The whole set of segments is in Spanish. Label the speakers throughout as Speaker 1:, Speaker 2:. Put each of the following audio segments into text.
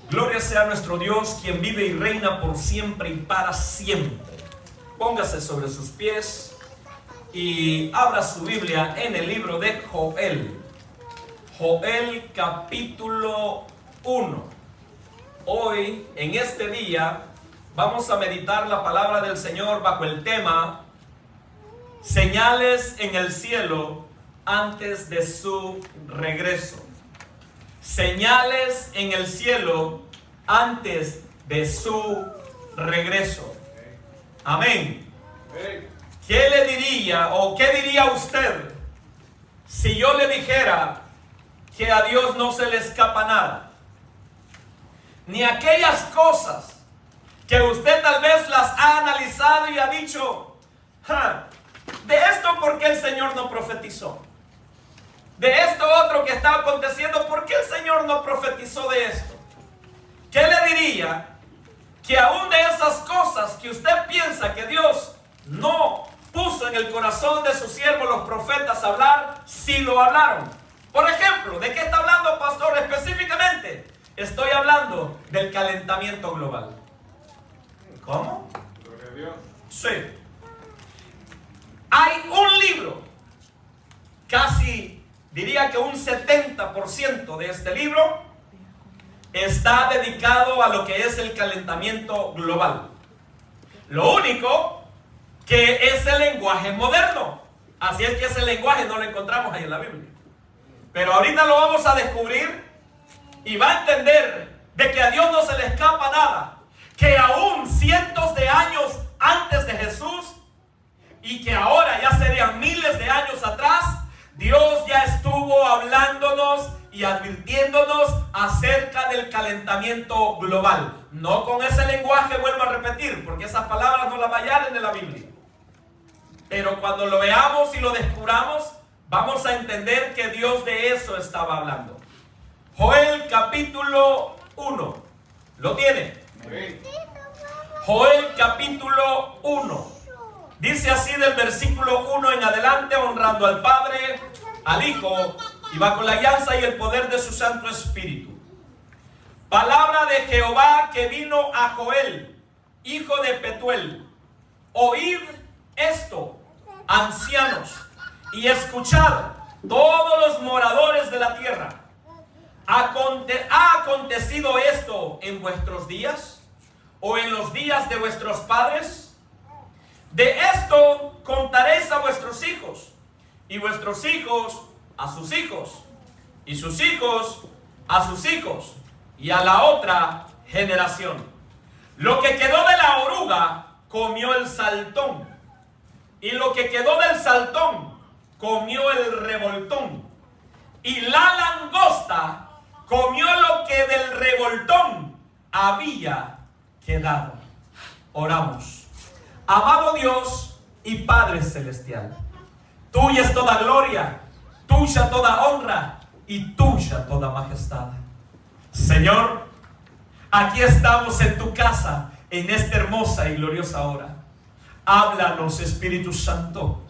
Speaker 1: Gloria sea a nuestro Dios, quien vive y reina por siempre y para siempre. Póngase sobre sus pies y abra su Biblia en el libro de Joel. Joel capítulo 1. Hoy, en este día, vamos a meditar la palabra del Señor bajo el tema señales en el cielo antes de su regreso. Señales en el cielo antes de su regreso. Amén. ¿Qué le diría o qué diría usted si yo le dijera que a Dios no se le escapa nada? Ni aquellas cosas que usted tal vez las ha analizado y ha dicho, de esto porque el Señor no profetizó. De esto otro que está aconteciendo, ¿por qué el Señor no profetizó de esto? ¿Qué le diría? Que aún de esas cosas que usted piensa que Dios no puso en el corazón de sus siervos los profetas hablar, sí lo hablaron. Por ejemplo, ¿de qué está hablando, pastor? Específicamente, estoy hablando del calentamiento global. ¿Cómo?
Speaker 2: Gloria a Dios.
Speaker 1: Sí. Hay un libro, casi diría que un 70% de este libro está dedicado a lo que es el calentamiento global. Lo único que es el lenguaje moderno. Así es que ese lenguaje no lo encontramos ahí en la Biblia. Pero ahorita lo vamos a descubrir y va a entender de que a Dios no se le escapa nada. Que aún cientos de años antes de Jesús y que ahora ya serían miles de años atrás, Dios ya estuvo hablándonos y advirtiéndonos acerca del calentamiento global. No con ese lenguaje, vuelvo a repetir, porque esas palabras no las va a hallar en la Biblia. Pero cuando lo veamos y lo descubramos, vamos a entender que Dios de eso estaba hablando. Joel capítulo 1. ¿Lo tiene? Joel capítulo 1. Dice así del versículo 1 en adelante, honrando al Padre, al Hijo, y bajo la alianza y el poder de su Santo Espíritu. Palabra de Jehová que vino a Joel, hijo de Petuel. Oíd esto, ancianos, y escuchad todos los moradores de la tierra. ¿Ha acontecido esto en vuestros días? ¿O en los días de vuestros padres? De esto contaréis a vuestros hijos, y vuestros hijos a sus hijos, y sus hijos a sus hijos, y a la otra generación. Lo que quedó de la oruga comió el saltón, y lo que quedó del saltón comió el revoltón, y la langosta comió lo que del revoltón había quedado. Oramos. Amado Dios y Padre Celestial, tuya es toda gloria, tuya toda honra y tuya toda majestad. Señor, aquí estamos en tu casa en esta hermosa y gloriosa hora. Háblanos, Espíritu Santo.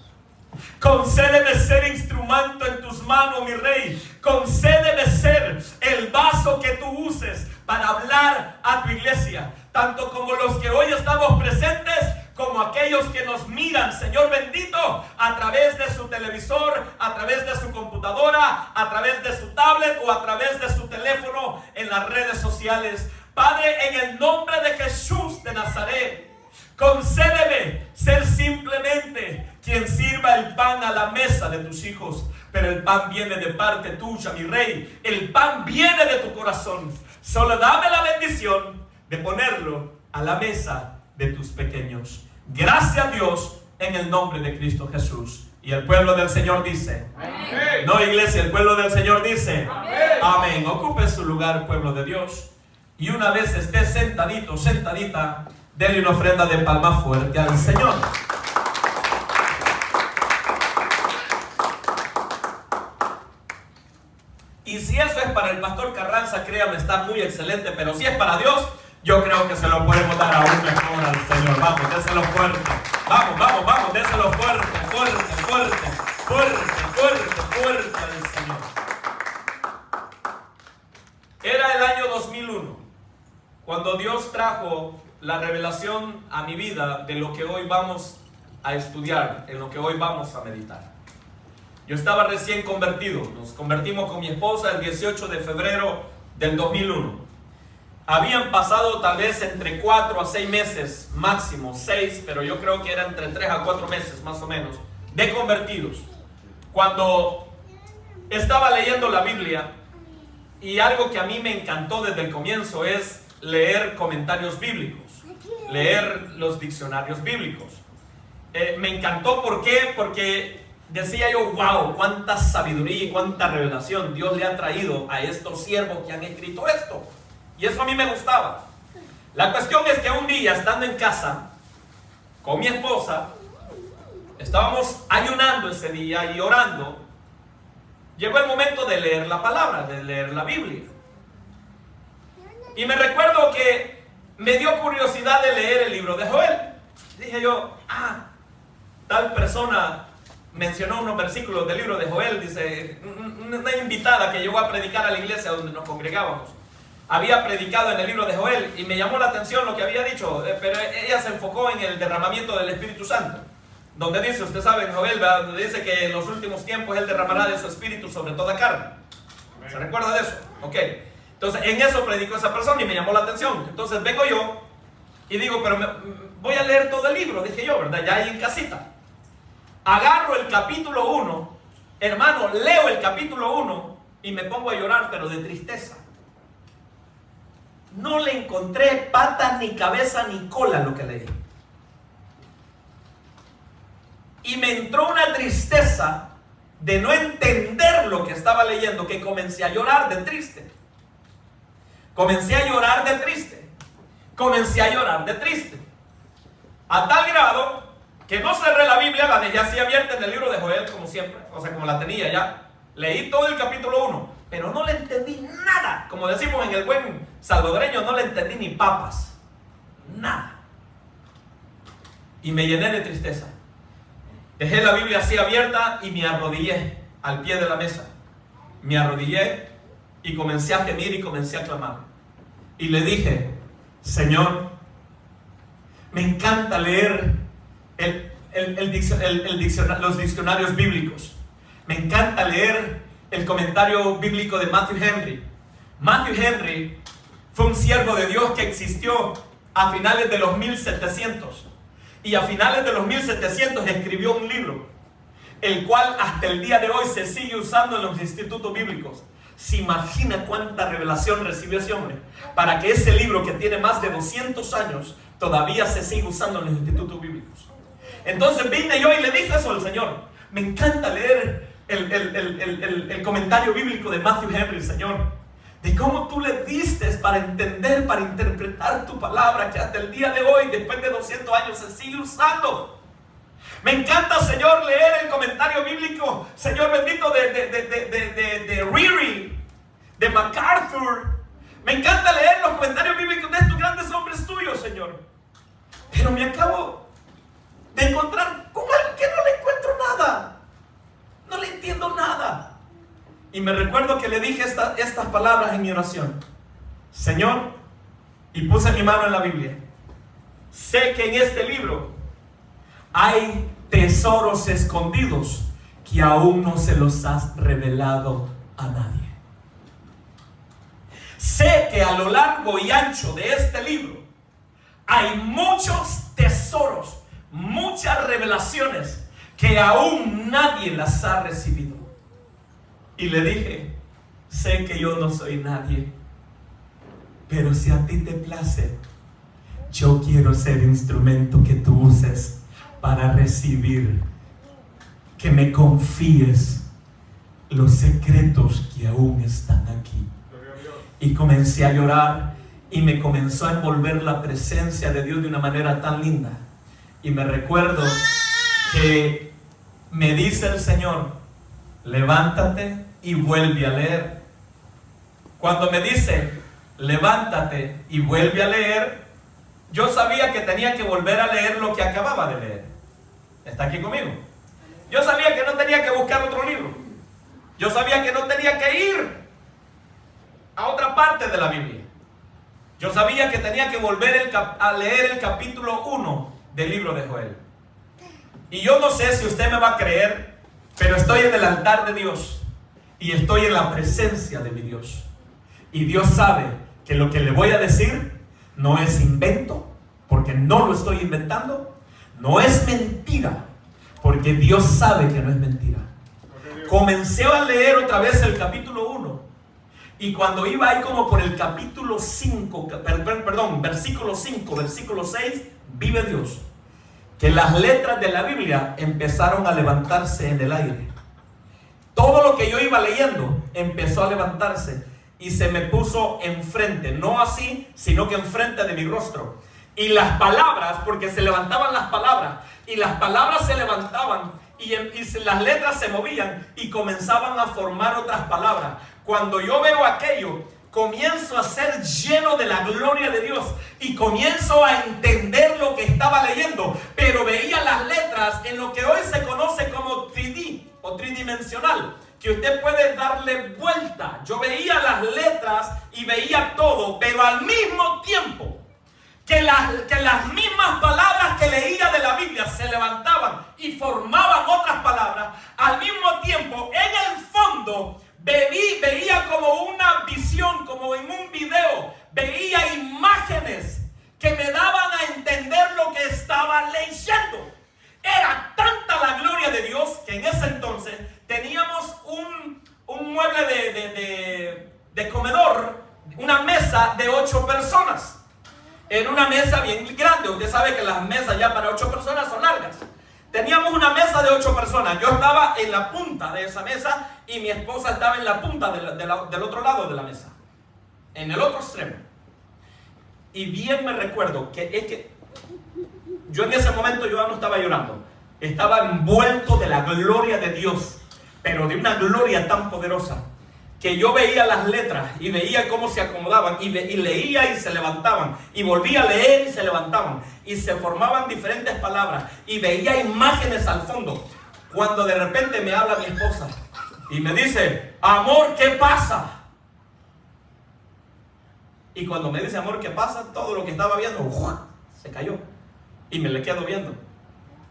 Speaker 1: Concédeme ser instrumento en tus manos, mi Rey. Concédeme ser el vaso que tú uses para hablar a tu iglesia, tanto como los que hoy estamos presentes, como aquellos que nos miran, Señor bendito, a través de su televisor, a través de su computadora, a través de su tablet o a través de su teléfono en las redes sociales. Padre, en el nombre de Jesús de Nazaret, concédeme ser simplemente quien sirva el pan a la mesa de tus hijos. Pero el pan viene de parte tuya, mi Rey. El pan viene de tu corazón. Solo dame la bendición de ponerlo a la mesa de tus pequeños. Gracias a Dios en el nombre de Cristo Jesús. Y el pueblo del Señor dice amén. No, iglesia, el pueblo del Señor dice amén. Amén. Ocupe su lugar, pueblo de Dios. Y una vez esté sentadito, sentadita, denle una ofrenda de palma fuerte al Señor. Y si eso es para el pastor Carranza, créame, está muy excelente. Pero si es para Dios, yo creo que se lo podemos dar aún mejor al Señor. Vamos, déselo fuerte. Vamos, vamos, vamos, déselo fuerte, fuerte, fuerte, fuerte, fuerte, fuerte al Señor. Era el año 2001. cuando Dios trajo la revelación a mi vida de lo que hoy vamos a estudiar, en lo que hoy vamos a meditar. Yo estaba recién convertido, nos convertimos con mi esposa el 18 de febrero del 2001. Habían pasado tal vez entre 4 a 6 meses, máximo 6, pero yo creo que era entre 3 a 4 meses más o menos, de convertidos. Cuando estaba leyendo la Biblia, y algo que a mí me encantó desde el comienzo es leer comentarios bíblicos, leer los diccionarios bíblicos. Me encantó, ¿por qué? Porque decía yo, wow, cuánta sabiduría y cuánta revelación Dios le ha traído a estos siervos que han escrito esto. Y eso a mí me gustaba. La cuestión es que un día, estando en casa con mi esposa, estábamos ayunando ese día y orando. Llegó el momento de leer la palabra, de leer la Biblia. Y me recuerdo que me dio curiosidad de leer el libro de Joel. Dije yo, tal persona mencionó unos versículos del libro de Joel. Dice, una invitada que llegó a predicar a la iglesia donde nos congregábamos, había predicado en el libro de Joel y me llamó la atención lo que había dicho, pero ella se enfocó en el derramamiento del Espíritu Santo. Donde dice, usted sabe en Joel, donde dice que en los últimos tiempos Él derramará de su espíritu sobre toda carne. ¿Se recuerda de eso? Ok. Entonces, en eso predicó esa persona y me llamó la atención. Entonces vengo yo y digo, pero voy a leer todo el libro, dije yo, ¿verdad? Ya ahí en casita. Agarro el capítulo 1, hermano, leo el capítulo 1 y me pongo a llorar, pero de tristeza. No le encontré patas, ni cabeza, ni cola a lo que leí. Y me entró una tristeza de no entender lo que estaba leyendo, que comencé a llorar de triste. Comencé a llorar de triste. Comencé a llorar de triste. A tal grado que no cerré la Biblia, la dejé así abierta en el libro de Joel, como siempre. O sea, como la tenía ya. Leí todo el capítulo 1, pero no le entendí nada. Como decimos en el buen salvadoreño, no le entendí ni papas. Nada. Y me llené de tristeza. Dejé la Biblia así abierta y me arrodillé al pie de la mesa. Me arrodillé y comencé a gemir y comencé a clamar. Y le dije, Señor, me encanta leer los diccionarios bíblicos. Me encanta leer el comentario bíblico de Matthew Henry. Matthew Henry fue un siervo de Dios que existió a finales de los 1700. Y a finales de los 1700 escribió un libro, el cual hasta el día de hoy se sigue usando en los institutos bíblicos. ¿Se imagina cuánta revelación recibió ese hombre? Para que ese libro, que tiene más de 200 años, todavía se sigue usando en los institutos bíblicos. Entonces vine yo y le dije eso al Señor. Me encanta leer el comentario bíblico de Matthew Henry, Señor, de cómo tú le diste para entender, para interpretar tu palabra, que hasta el día de hoy, después de 200 años, se sigue usando. Me encanta, Señor, leer el comentario bíblico, Señor bendito, de Ryrie, de MacArthur. Me encanta leer los comentarios bíblicos de estos grandes hombres tuyos, Señor. Pero me acabo de encontrar con algo que no le encuentro nada. No le entiendo nada. Y me recuerdo que le dije estas palabras en mi oración. Señor, y puse mi mano en la Biblia. Sé que en este libro hay tesoros escondidos que aún no se los has revelado a nadie. Sé que a lo largo y ancho de este libro hay muchos tesoros, muchas revelaciones que aún nadie las ha recibido. Y le dije, sé que yo no soy nadie, pero si a ti te place, yo quiero ser instrumento que tú uses para recibir, que me confíes los secretos que aún están aquí. Y comencé a llorar y me comenzó a envolver la presencia de Dios de una manera tan linda. Y me recuerdo que me dice el Señor, levántate y vuelve a leer. Cuando me dice, levántate y vuelve a leer, yo sabía que tenía que volver a leer lo que acababa de leer. ¿Está aquí conmigo? Yo sabía que no tenía que buscar otro libro. Yo sabía que no tenía que ir a otra parte de la Biblia. Yo sabía que tenía que volver a leer el capítulo 1 del libro de Joel. Y yo no sé si usted me va a creer, pero estoy en el altar de Dios y estoy en la presencia de mi Dios. Y Dios sabe que lo que le voy a decir no es invento, porque no lo estoy inventando. No es mentira, porque Dios sabe que no es mentira. Comencé a leer otra vez el capítulo 1. Y cuando iba ahí como por el capítulo 5, versículo 5, versículo 6, vive Dios, que las letras de la Biblia empezaron a levantarse en el aire. Todo lo que yo iba leyendo empezó a levantarse y se me puso enfrente, no así, sino que enfrente de mi rostro. Y las palabras, porque se levantaban las palabras, y las palabras se levantaban, y las letras se movían y comenzaban a formar otras palabras. Cuando yo veo aquello, comienzo a ser lleno de la gloria de Dios y comienzo a entender lo que estaba leyendo, pero veía las letras en lo que hoy se conoce como 3D o tridimensional, que usted puede darle vuelta. Yo veía las letras y veía todo, pero al mismo tiempo que las mismas palabras que leía de la Biblia se levantaban y formaban otras palabras, al mismo tiempo en el fondo veía como una visión, como en un video, veía imágenes que me daban a entender lo que estaba leyendo. Era tanta la gloria de Dios que en ese entonces teníamos un mueble de comedor, una mesa de 8 personas. Era una mesa bien grande. Usted sabe que las mesas ya para 8 personas son largas. Teníamos una mesa de 8 personas. Yo estaba en la punta de esa mesa y mi esposa estaba en la punta del otro lado de la mesa, en el otro extremo. Y bien me recuerdo que yo en ese momento yo no estaba llorando, estaba envuelto de la gloria de Dios, pero de una gloria tan poderosa que yo veía las letras y veía cómo se acomodaban y leía y se levantaban y volvía a leer y se levantaban y se formaban diferentes palabras y veía imágenes al fondo, cuando de repente me habla mi esposa y me dice: amor, ¿qué pasa? Y cuando me dice amor, ¿qué pasa? Todo lo que estaba viendo se cayó y me le quedo viendo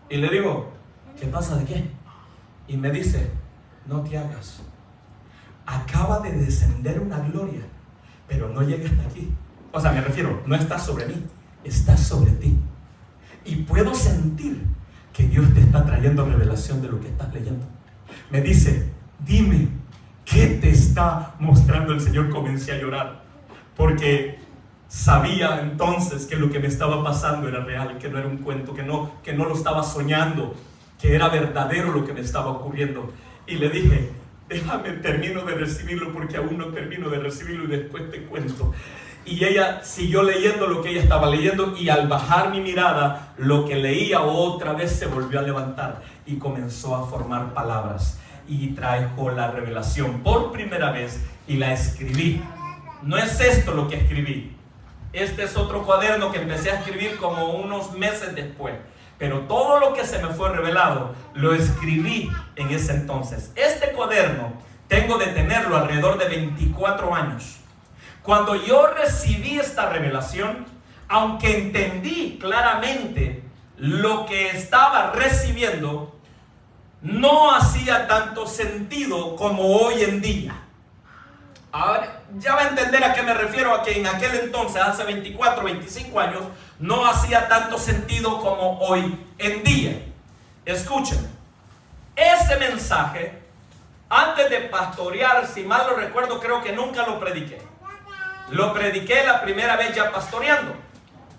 Speaker 1: y le digo: ¿qué pasa de qué? Y me dice: no te hagas, acaba de descender una gloria, pero no llega hasta aquí. O sea, me refiero, no está sobre mí, está sobre ti. Y puedo sentir que Dios te está trayendo revelación de lo que estás leyendo. Me dice: dime, ¿qué te está mostrando el Señor? Comencé a llorar, porque sabía entonces que lo que me estaba pasando era real, que no era un cuento, que no lo estaba soñando, que era verdadero lo que me estaba ocurriendo. Y le dije: déjame, termino de recibirlo, porque aún no termino de recibirlo y después te cuento. Y ella siguió leyendo lo que ella estaba leyendo, y al bajar mi mirada, lo que leía otra vez se volvió a levantar y comenzó a formar palabras y trajo la revelación por primera vez y la escribí. No es esto lo que escribí, este es otro cuaderno que empecé a escribir como unos meses después. Pero todo lo que se me fue revelado lo escribí en ese entonces. Este cuaderno tengo de tenerlo alrededor de 24 años. Cuando yo recibí esta revelación, aunque entendí claramente lo que estaba recibiendo, no hacía tanto sentido como hoy en día. Ahora, ya va a entender a qué me refiero, a que en aquel entonces, hace 24, 25 años, no hacía tanto sentido como hoy en día. Escuchen, ese mensaje, antes de pastorear, si mal lo recuerdo, creo que nunca lo prediqué. Lo prediqué la primera vez ya pastoreando.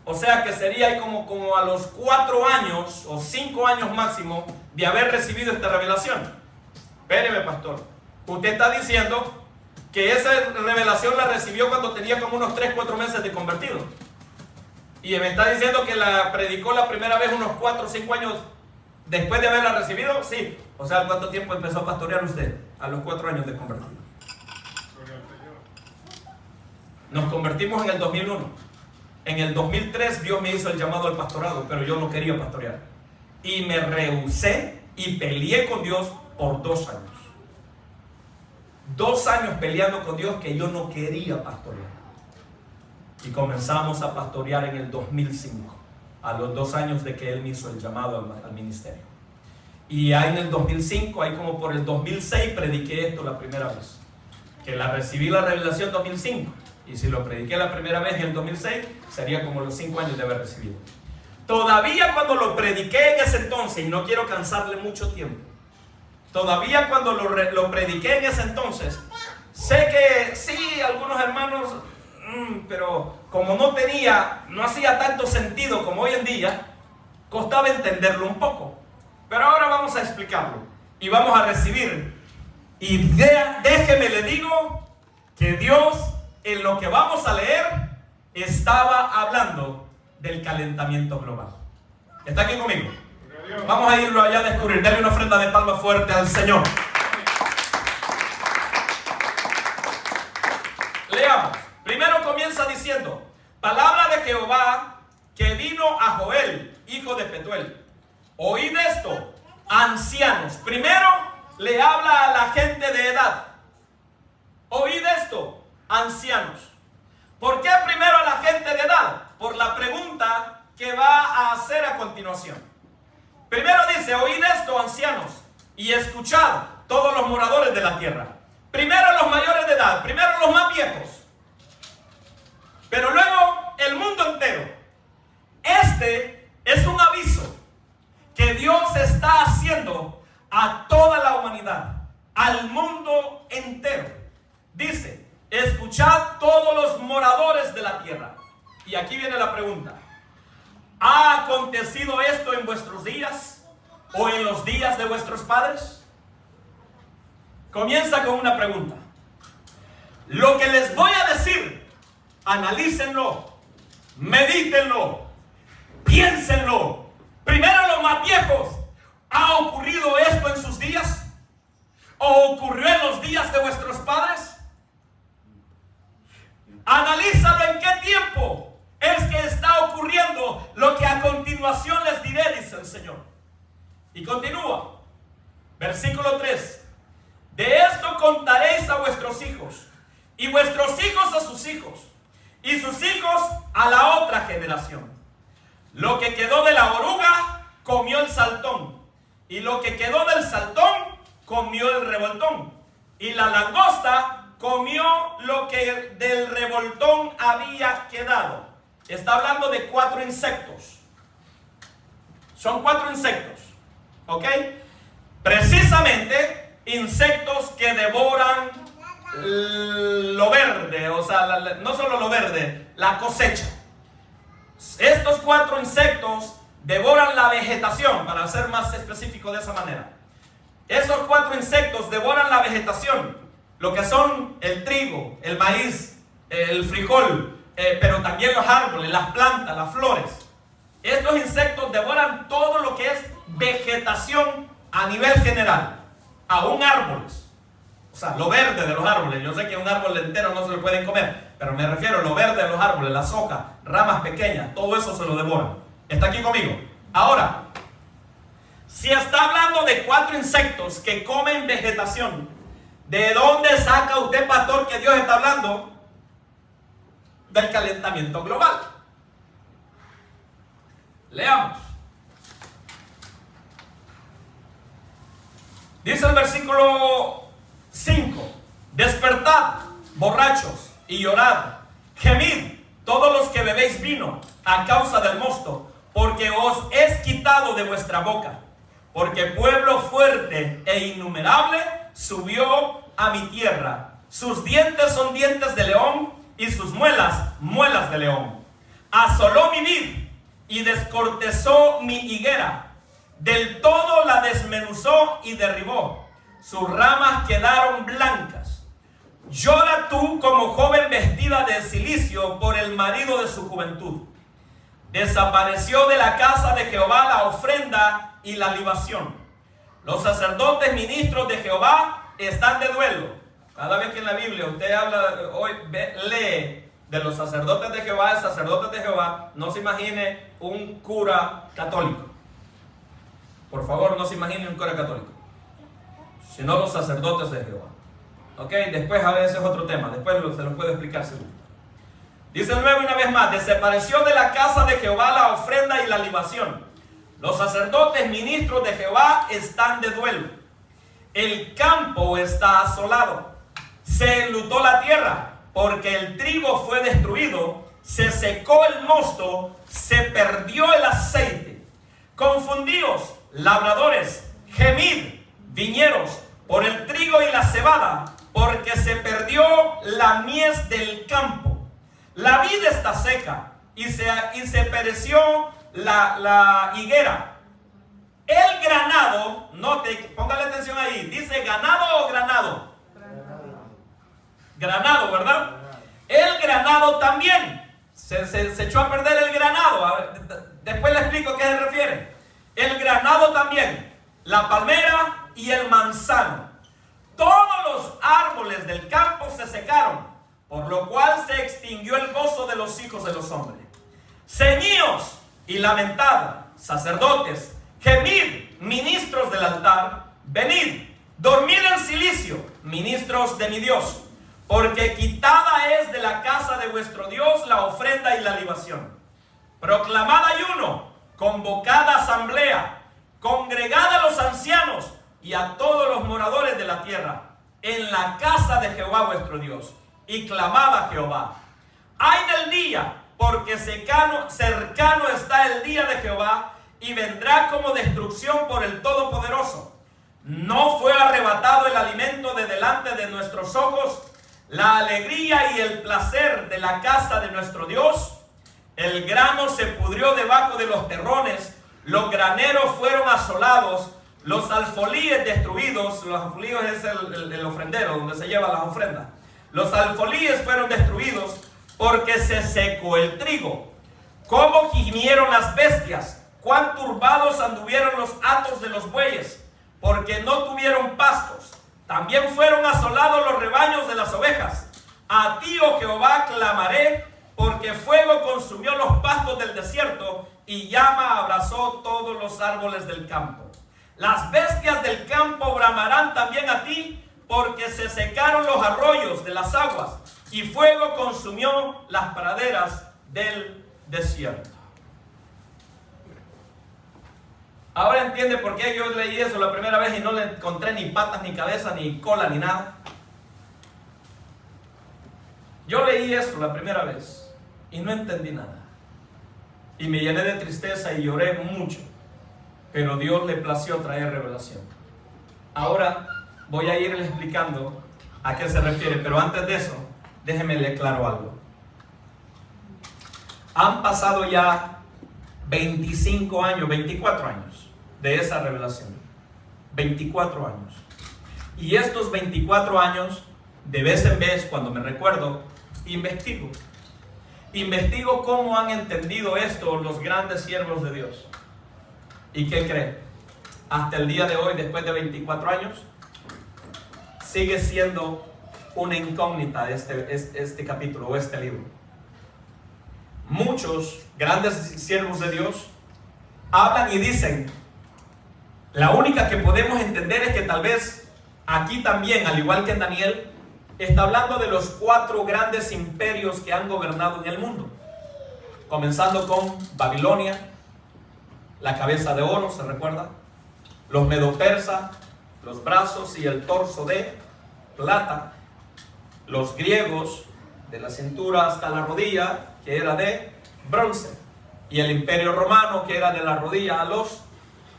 Speaker 1: O sea que sería ahí como a los 4 años o 5 años máximo de haber recibido esta revelación. Espéreme, pastor, usted está diciendo que esa revelación la recibió cuando tenía como unos 3, 4 meses de convertido. Y me está diciendo que la predicó la primera vez unos 4 o 5 años después de haberla recibido. Sí. O sea, ¿cuánto tiempo empezó a pastorear usted? A los 4 años de convertido. Nos convertimos en el 2001. En el 2003 Dios me hizo el llamado al pastorado, pero yo no quería pastorear. Y me rehusé y peleé con Dios por 2 años. 2 años peleando con Dios que yo no quería pastorear. y comenzamos a pastorear en el 2005, a los 2 años de que él me hizo el llamado al ministerio. Y ahí en el 2005, ahí como por el 2006 prediqué esto la primera vez, que recibí la revelación en 2005, y si lo prediqué la primera vez en el 2006 sería como los 5 años de haber recibido. Todavía cuando lo prediqué en ese entonces, y no quiero cansarle mucho tiempo, todavía cuando lo prediqué en ese entonces, sé que sí, algunos hermanos, pero como no hacía tanto sentido como hoy en día, costaba entenderlo un poco. Pero ahora vamos a explicarlo y vamos a recibir. Y déjeme le digo que Dios, en lo que vamos a leer, estaba hablando del calentamiento global. ¿Está aquí conmigo? Vamos a irlo allá a descubrir. Dale una ofrenda de palma fuerte al Señor. Leamos. Primero comienza diciendo: palabra de Jehová que vino a Joel, hijo de Petuel. Oíd esto, ancianos. Primero le habla a la gente de edad. Oíd esto, ancianos. ¿Por qué primero a la gente de edad? Por la pregunta que va a hacer a continuación. Primero dice: oíd esto, ancianos, y escuchad todos los moradores de la tierra. Primero los mayores de edad, primero los más viejos, pero luego el mundo entero. Este es un aviso que Dios está haciendo a toda la humanidad, al mundo entero. Dice: escuchad todos los moradores de la tierra. Y aquí viene la pregunta: ¿ha acontecido esto en vuestros días o en los días de vuestros padres? Comienza con una pregunta. Lo que les voy a decir, analícenlo, medítenlo, piénsenlo. Primero los más viejos. ¿Ha ocurrido esto en sus días? ¿O ocurrió en los días de vuestros padres? Analízalo en qué tiempo es que está ocurriendo lo que a continuación les diré, dice el Señor. Y continúa. Versículo 3. De esto contaréis a vuestros hijos, y vuestros hijos a sus hijos, y sus hijos a la otra generación. Lo que quedó de la oruga comió el saltón, y lo que quedó del saltón comió el revoltón, y la langosta comió lo que del revoltón había quedado. Está hablando de 4 insectos. Son 4 insectos, ¿ok? Precisamente insectos que devoran lo verde, o sea, no solo lo verde, la cosecha. Estos 4 insectos devoran la vegetación, para ser más específico de esa manera. Esos 4 insectos devoran la vegetación, lo que son el trigo, el maíz, el frijol, pero también los árboles, las plantas, las flores. Estos insectos devoran todo lo que es vegetación a nivel general, aún árboles. O sea, lo verde de los árboles. Yo sé que un árbol entero no se lo pueden comer, pero me refiero a lo verde de los árboles, las hojas, ramas pequeñas, todo eso se lo devoran. ¿Está aquí conmigo? Ahora, si está hablando de 4 insectos que comen vegetación, ¿de dónde saca usted, pastor, que Dios está hablando del calentamiento global? Leamos. Dice el versículo 5: despertad, borrachos, y llorad, gemid, todos los que bebéis vino, a causa del mosto, porque os es quitado de vuestra boca. Porque pueblo fuerte e innumerable subió a mi tierra. Sus dientes son dientes de león, y sus muelas, muelas de león. Asoló mi vid, y descortezó mi higuera. Del todo la desmenuzó y derribó. Sus ramas quedaron blancas. Llora tú como joven vestida de cilicio por el marido de su juventud. Desapareció de la casa de Jehová la ofrenda y la libación. Los sacerdotes ministros de Jehová están de duelo. Cada vez que en la Biblia usted lee de los sacerdotes de Jehová, el sacerdote de Jehová, no se imagine un cura católico. Por favor, no se imagine un cura católico, sino los sacerdotes de Jehová. Ok, después a veces es otro tema, después se los puedo explicar seguro. Dice el 9 una vez más: desapareció de la casa de Jehová la ofrenda y la libación. Los sacerdotes ministros de Jehová están de duelo. El campo está asolado. Se enlutó la tierra, porque el trigo fue destruido. Se secó el mosto, se perdió el aceite. Confundíos, labradores, gemid, viñeros, por el trigo y la cebada, porque se perdió la mies del campo. La vid está seca y se pereció la higuera. El granado, note, póngale atención ahí, dice ganado o granado. Granado, ¿verdad? El granado también. Se echó a perder el granado. Después le explico a qué se refiere. El granado también, la palmera y el manzano. Todos los árboles del campo se secaron, por lo cual se extinguió el gozo de los hijos de los hombres. Ceñíos y lamentad, sacerdotes, gemid, ministros del altar, venid, dormid en silicio, ministros de mi Dios, porque quitada es de la casa de vuestro Dios la ofrenda y la libación. Proclamad ayuno, convocad asamblea, congregad a los ancianos y a todos los moradores de la tierra en la casa de Jehová vuestro Dios, y clamad a Jehová. Ay del día, porque cercano está el día de Jehová, y vendrá como destrucción por el Todopoderoso. No fue arrebatado el alimento de delante de nuestros ojos, la alegría y el placer de la casa de nuestro Dios. El grano se pudrió debajo de los terrones, los graneros fueron asolados, los alfolíes destruidos. Los alfolíes es el ofrendero donde se llevan las ofrendas. Los alfolíes fueron destruidos porque se secó el trigo. Cómo gimieron las bestias, cuán turbados anduvieron los hatos de los bueyes, porque no tuvieron pastos. También fueron asolados los rebaños de las ovejas. A ti, oh Jehová, clamaré, porque fuego consumió los pastos del desierto y llama abrazó todos los árboles del campo. Las bestias del campo bramarán también a ti, porque se secaron los arroyos de las aguas y fuego consumió las praderas del desierto. Ahora entiende por qué yo leí eso la primera vez y no le encontré ni patas, ni cabeza, ni cola, ni nada. Yo leí eso la primera vez y no entendí nada. Y me llené de tristeza y lloré mucho. Pero Dios le plació traer revelación. Ahora voy a irle explicando a qué se refiere. Pero antes de eso, déjeme le aclaro algo. Han pasado ya 25 años, 24 años de esa revelación. 24 años. Y estos 24 años, de vez en vez, cuando me recuerdo, investigo. Investigo cómo han entendido esto los grandes siervos de Dios. ¿Y qué cree? Hasta el día de hoy, después de 24 años, sigue siendo una incógnita este capítulo o este libro. Muchos grandes siervos de Dios hablan y dicen, la única que podemos entender es que tal vez aquí también, al igual que en Daniel, está hablando de los 4 grandes imperios que han gobernado en el mundo. Comenzando con Babilonia, la cabeza de oro, ¿se recuerda? Los medo-persas, los brazos y el torso de plata. Los griegos, de la cintura hasta la rodilla, que era de bronce. Y el imperio romano, que era de la rodilla a los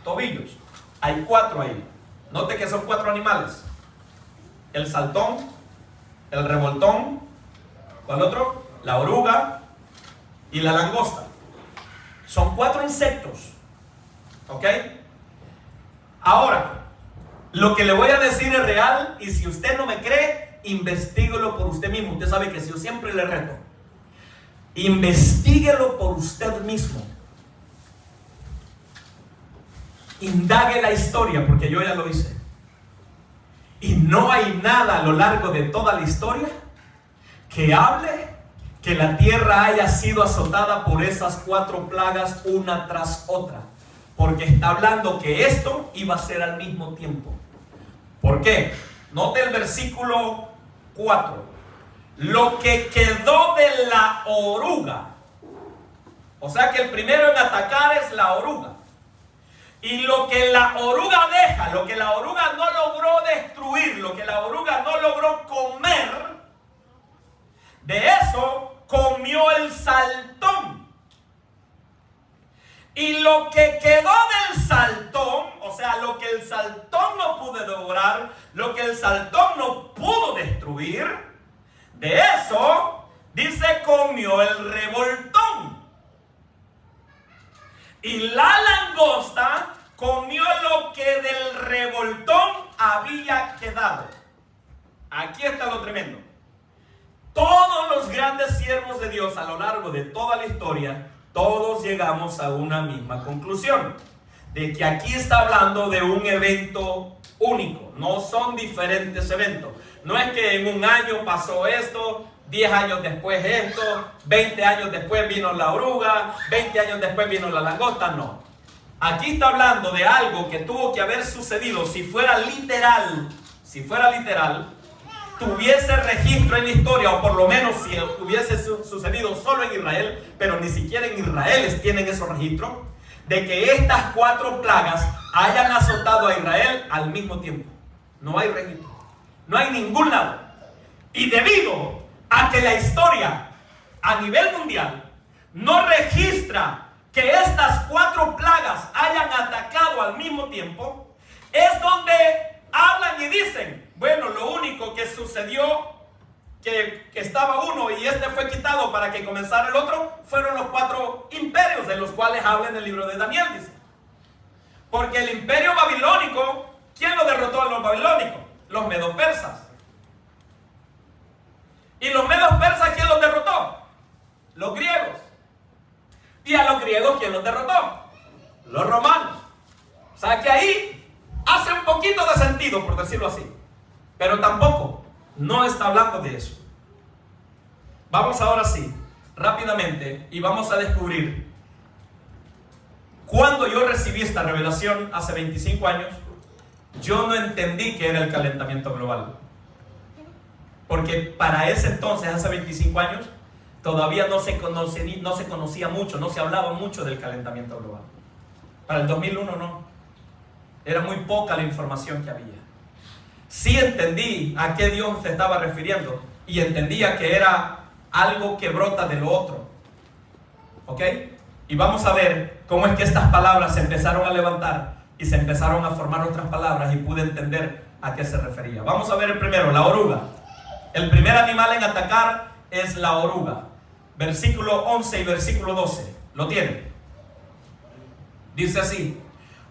Speaker 1: tobillos. Hay 4 ahí. Note que son 4 animales. El saltón, el revoltón, ¿cuál otro? La oruga y la langosta. Son 4 insectos. ¿Ok? Ahora, lo que le voy a decir es real, y si usted no me cree, investíguelo por usted mismo. Usted sabe que si yo siempre le reto, investíguelo por usted mismo. Indague la historia, porque yo ya lo hice. Y no hay nada a lo largo de toda la historia que hable que la tierra haya sido azotada por esas 4 plagas una tras otra. Porque está hablando que esto iba a ser al mismo tiempo. ¿Por qué? Note el versículo 4. lo que quedó de la oruga. O sea que el primero en atacar es la oruga. Y lo que la oruga deja, lo que la oruga no logró destruir, lo que la oruga no logró comer, de eso comió el saltón. Y lo que quedó del saltón, o sea, lo que el saltón no pudo devorar, lo que el saltón no pudo destruir, de eso, dice, comió el revoltón. Y la langosta comió lo que del revoltón había quedado. Aquí está lo tremendo. Todos los grandes siervos de Dios a lo largo de toda la historia, todos llegamos a una misma conclusión. De que aquí está hablando de un evento único. No son diferentes eventos. No es que en un año pasó esto, 10 años después esto, 20 años después vino la oruga, 20 años después vino la langosta, no. Aquí está hablando de algo que tuvo que haber sucedido. Si fuera literal, tuviese registro en la historia, o por lo menos si hubiese sucedido solo en Israel, pero ni siquiera en Israel tienen esos registros, de que estas 4 plagas hayan azotado a Israel al mismo tiempo. No hay registro, no hay ningún lado. Y debido a que la historia a nivel mundial no registra que estas 4 plagas hayan atacado al mismo tiempo, es donde hablan y dicen, bueno, lo único que sucedió, que estaba uno y este fue quitado para que comenzara el otro, fueron los 4 imperios de los cuales habla en el libro de Daniel, dice. Porque el imperio babilónico, ¿quién lo derrotó a los babilónicos? Los medos persas. ¿Y los medos persas quién los derrotó? Los griegos. ¿Y a los griegos quién los derrotó? Los romanos. O sea que ahí hace un poquito de sentido, por decirlo así. Pero tampoco, no está hablando de eso. Vamos ahora sí, rápidamente, y vamos a descubrir cuando yo recibí esta revelación hace 25 años, yo no entendí que era el calentamiento global. Porque para ese entonces, hace 25 años, todavía no se conocía mucho, no se hablaba mucho del calentamiento global. Para el 2001 no. Era muy poca la información que había. Sí entendí a qué Dios se estaba refiriendo y entendía que era algo que brota de lo otro. ¿Ok? Y vamos a ver cómo es que estas palabras se empezaron a levantar y se empezaron a formar otras palabras y pude entender a qué se refería. Vamos a ver el primero, la oruga. El primer animal en atacar es la oruga. Versículo 11 y versículo 12. ¿Lo tienen? Dice así: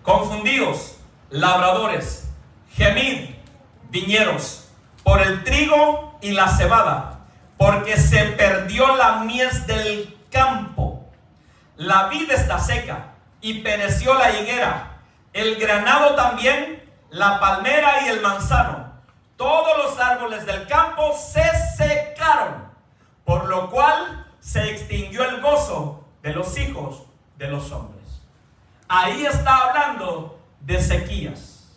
Speaker 1: confundíos, labradores, gemid, viñeros, por el trigo y la cebada, porque se perdió la mies del campo. La vid está seca y pereció la higuera, el granado también, la palmera y el manzano. Todos los árboles del campo se secaron, por lo cual se extinguió el gozo de los hijos de los hombres. Ahí está hablando de sequías.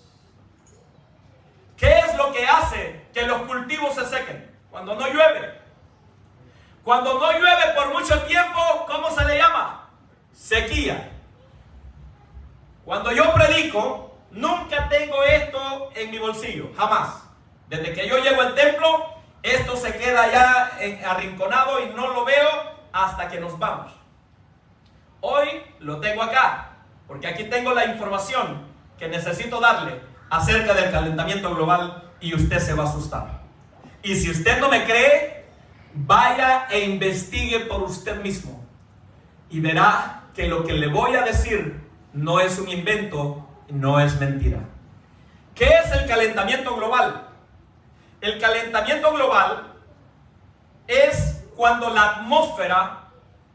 Speaker 1: ¿Qué es lo que hace que los cultivos se sequen? Cuando no llueve. Cuando no llueve por mucho tiempo, ¿cómo se le llama? Sequía. Cuando yo predico, nunca tengo esto en mi bolsillo, jamás. Desde que yo llego al templo, esto se queda ya arrinconado y no lo veo hasta que nos vamos. Hoy lo tengo acá, porque aquí tengo la información que necesito darle acerca del calentamiento global y usted se va a asustar. Y si usted no me cree, vaya e investigue por usted mismo y verá que lo que le voy a decir no es un invento, no es mentira. ¿Qué es el calentamiento global? El calentamiento global es cuando la atmósfera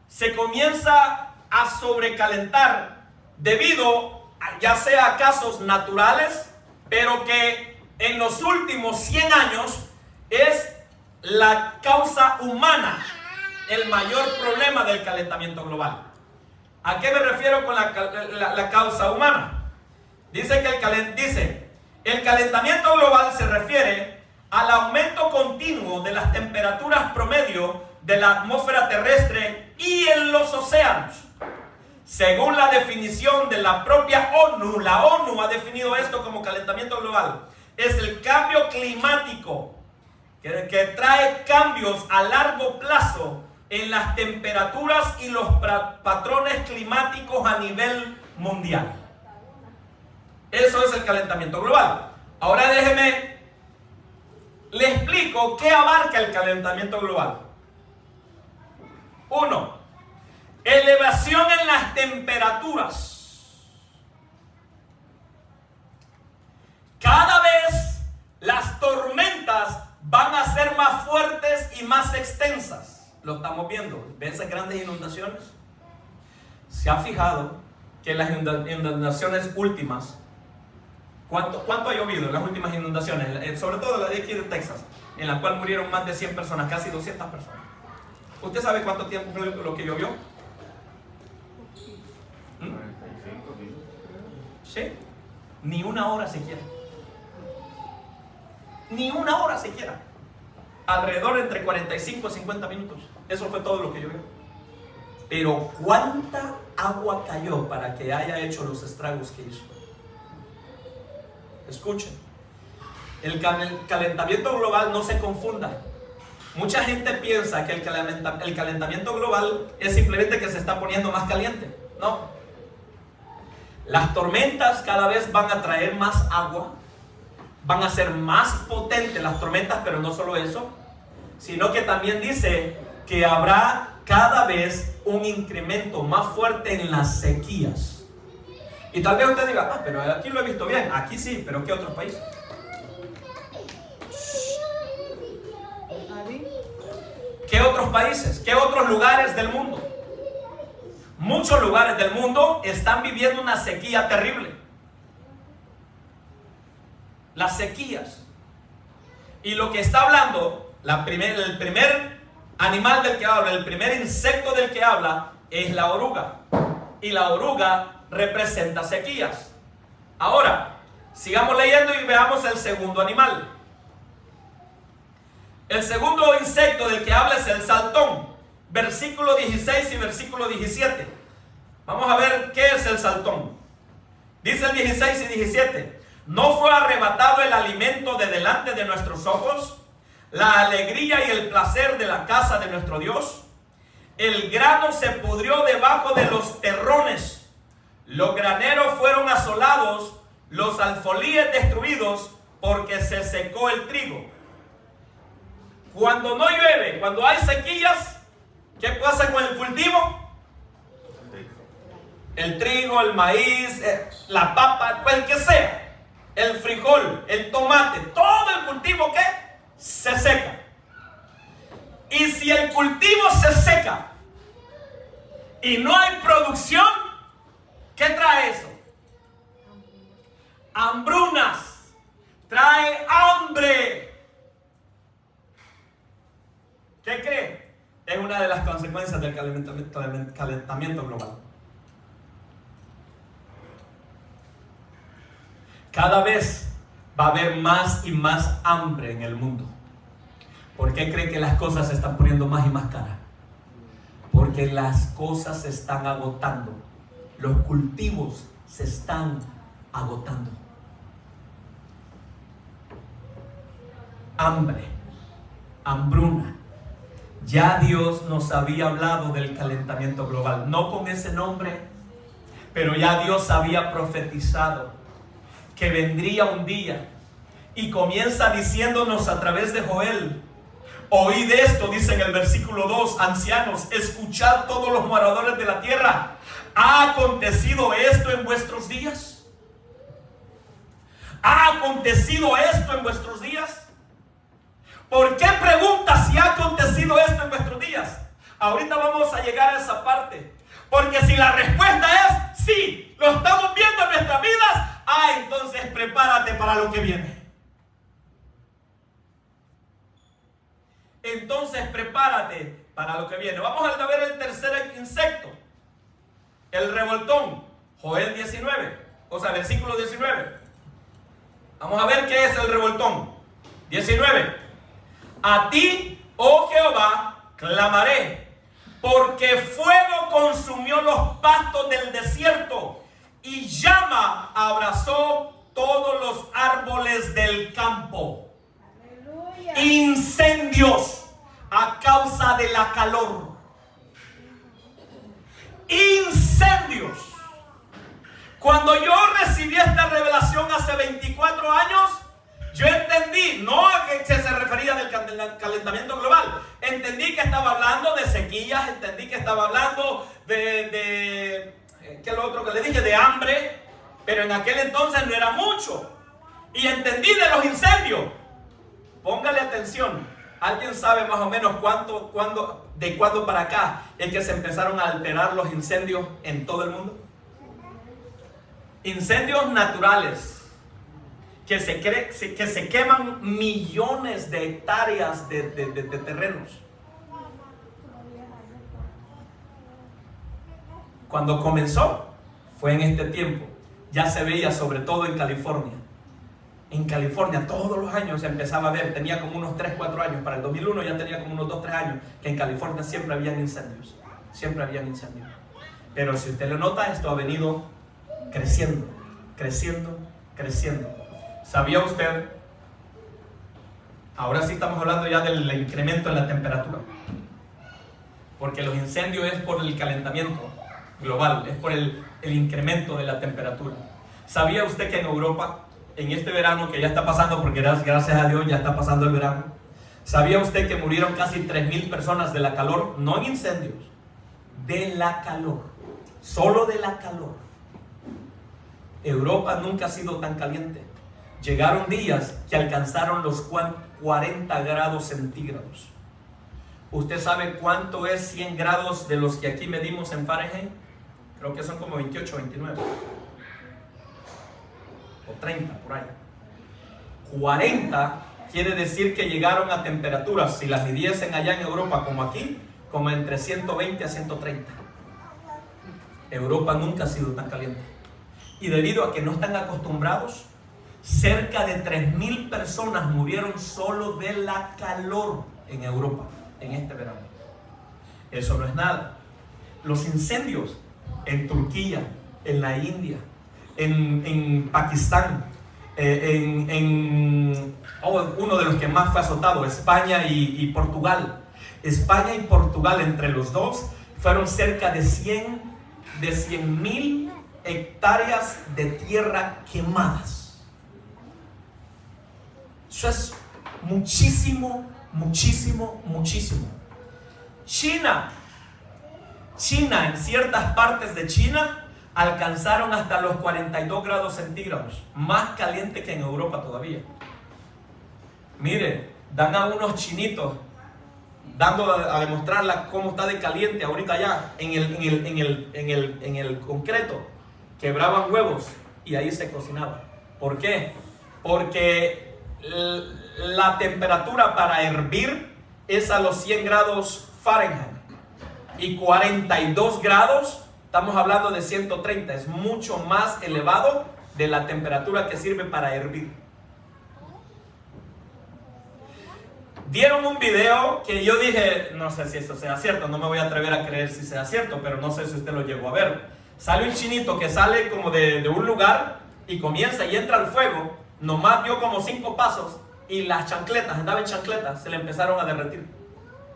Speaker 1: se comienza a sobrecalentar debido a, ya sea a casos naturales, pero que en los últimos 100 años es la causa humana el mayor problema del calentamiento global. ¿A qué me refiero con la causa humana? Dice que el calentamiento global se refiere al aumento continuo de las temperaturas promedio de la atmósfera terrestre y en los océanos. Según la definición de la propia ONU, la ONU ha definido esto como calentamiento global. Es el cambio climático que trae cambios a largo plazo en las temperaturas y los patrones climáticos a nivel mundial. Eso es el calentamiento global. Ahora le explico qué abarca el calentamiento global. 1. Elevación en las temperaturas. Cada vez las tormentas van a ser más fuertes y más extensas. Lo estamos viendo. ¿Ven esas grandes inundaciones? ¿Se ha fijado que las inundaciones últimas, cuánto ha llovido en las últimas inundaciones? Sobre todo la de aquí de Texas, en la cual murieron más de 100 personas, casi 200 personas. ¿Usted sabe cuánto tiempo fue lo que llovió?
Speaker 2: 45 minutos.
Speaker 1: ¿Sí? Ni una hora siquiera. Ni una hora siquiera. Alrededor entre 45 y 50 minutos. Eso fue todo lo que llovió. Pero ¿cuánta agua cayó para que haya hecho los estragos que hizo? Escuchen. El calentamiento global, no se confunda. Mucha gente piensa que el calentamiento global es simplemente que se está poniendo más caliente. No. Las tormentas cada vez van a traer más agua, van a ser más potentes las tormentas, pero no solo eso, sino que también dice que habrá cada vez un incremento más fuerte en las sequías. Y tal vez usted diga, pero aquí lo he visto bien. Aquí sí, pero ¿qué otros países? ¿Qué otros países? ¿Qué otros lugares del mundo? Muchos lugares del mundo están viviendo una sequía terrible. Las sequías. Y lo que está hablando, el primer animal del que habla, el primer insecto del que habla, es la oruga. Y la oruga representa sequías. Ahora, sigamos leyendo y veamos el segundo animal. El segundo insecto del que habla es el saltón. Versículo 16 y versículo 17. Vamos a ver qué es el saltón. Dice el 16 y 17. ¿No fue arrebatado el alimento de delante de nuestros ojos? La alegría y el placer de la casa de nuestro Dios. El grano se pudrió debajo de los terrones. Los graneros fueron asolados, los alfolíes destruidos, porque se secó el trigo. Cuando no llueve, cuando hay sequías, ¿qué pasa con el cultivo? El trigo, el maíz, la papa, el que sea, el frijol, el tomate, todo el cultivo ¿qué? Se seca. Y si el cultivo se seca y no hay producción, ¿qué trae eso? Hambrunas. Trae hambre. ¿Qué cree? Es una de las consecuencias del calentamiento global. Cada vez va a haber más y más hambre en el mundo. ¿Por qué cree que las cosas se están poniendo más y más caras? Porque las cosas se están agotando. Los cultivos se están agotando. Hambre, hambruna. Ya Dios nos había hablado del calentamiento global, no con ese nombre, pero ya Dios había profetizado que vendría un día y comienza diciéndonos a través de Joel: oíd esto, dice en el versículo 2, ancianos, escuchad todos los moradores de la tierra. ¿Ha acontecido esto en vuestros días? ¿Ha acontecido esto en vuestros días? ¿Por qué pregunta si ha acontecido esto en vuestros días? Ahorita vamos a llegar a esa parte. Porque si la respuesta es sí, lo estamos viendo en nuestras vidas, entonces prepárate para lo que viene. Entonces prepárate para lo que viene. Vamos a ver el tercer insecto, el revoltón. Joel 19, versículo 19. Vamos a ver qué es el revoltón. 19. A ti, oh Jehová, clamaré, porque fuego consumió los pastos del desierto y llama abrazó todos los árboles del campo. Aleluya. Incendios a causa de la calor. Incendios. Cuando yo recibí esta revelación hace 24 años, yo entendí, no que se refería del calentamiento global, entendí que estaba hablando de sequías, entendí que estaba hablando ¿qué es lo otro que le dije? De hambre, pero en aquel entonces no era mucho. Y entendí de los incendios. Póngale atención, ¿alguien sabe más o menos de cuándo para acá es que se empezaron a alterar los incendios en todo el mundo? Incendios naturales. Que se queman millones de hectáreas de terrenos. Cuando comenzó, fue en este tiempo. Ya se veía sobre todo en California. En California todos los años se empezaba a ver, tenía como unos 3-4 años. Para el 2001 ya tenía como unos 2-3 años que en California siempre habían incendios. Siempre habían incendios. Pero si usted lo nota, esto ha venido creciendo, creciendo, creciendo. ¿Sabía usted? Ahora sí estamos hablando ya del incremento en la temperatura. Porque los incendios es por el calentamiento global, es por el incremento de la temperatura. ¿Sabía usted que en Europa, en este verano que ya está pasando, porque gracias a Dios ya está pasando el verano, ¿sabía usted que murieron casi 3,000 personas de la calor? No en incendios, de la calor, solo de la calor. Europa nunca ha sido tan caliente. Llegaron días que alcanzaron los 40 grados centígrados. ¿Usted sabe cuánto es 100 grados de los que aquí medimos en Fahrenheit? Creo que son como 28, 29 o 30 por ahí. 40 quiere decir que llegaron a temperaturas, si las midiesen allá en Europa como aquí, como entre 120 a 130. Europa nunca ha sido tan caliente. Y debido a que no están acostumbrados, cerca de 3,000 personas murieron solo de la calor en Europa en este verano. Eso no es nada. Los incendios en Turquía, en la India, en Pakistán, uno de los que más fue azotado, España y Portugal. España y Portugal, entre los dos, fueron cerca de 100,000 hectáreas de tierra quemadas. Eso es muchísimo, muchísimo, muchísimo. China, en ciertas partes de China, alcanzaron hasta los 42 grados centígrados, más caliente que en Europa todavía. Mire, dan a unos chinitos, dando a demostrar cómo está de caliente ahorita ya, en el concreto, quebraban huevos y ahí se cocinaba. ¿Por qué? Porque la temperatura para hervir es a los 100 grados Fahrenheit y 42 grados, estamos hablando de 130, es mucho más elevado de la temperatura que sirve para hervir. Dieron un video que yo dije, no sé si esto sea cierto, no me voy a atrever a creer si sea cierto, pero no sé si usted lo llegó a ver. Sale un chinito que sale como de un lugar y comienza y entra al fuego. Nomás dio como 5 pasos y las chancletas, andaba en chancletas, se le empezaron a derretir.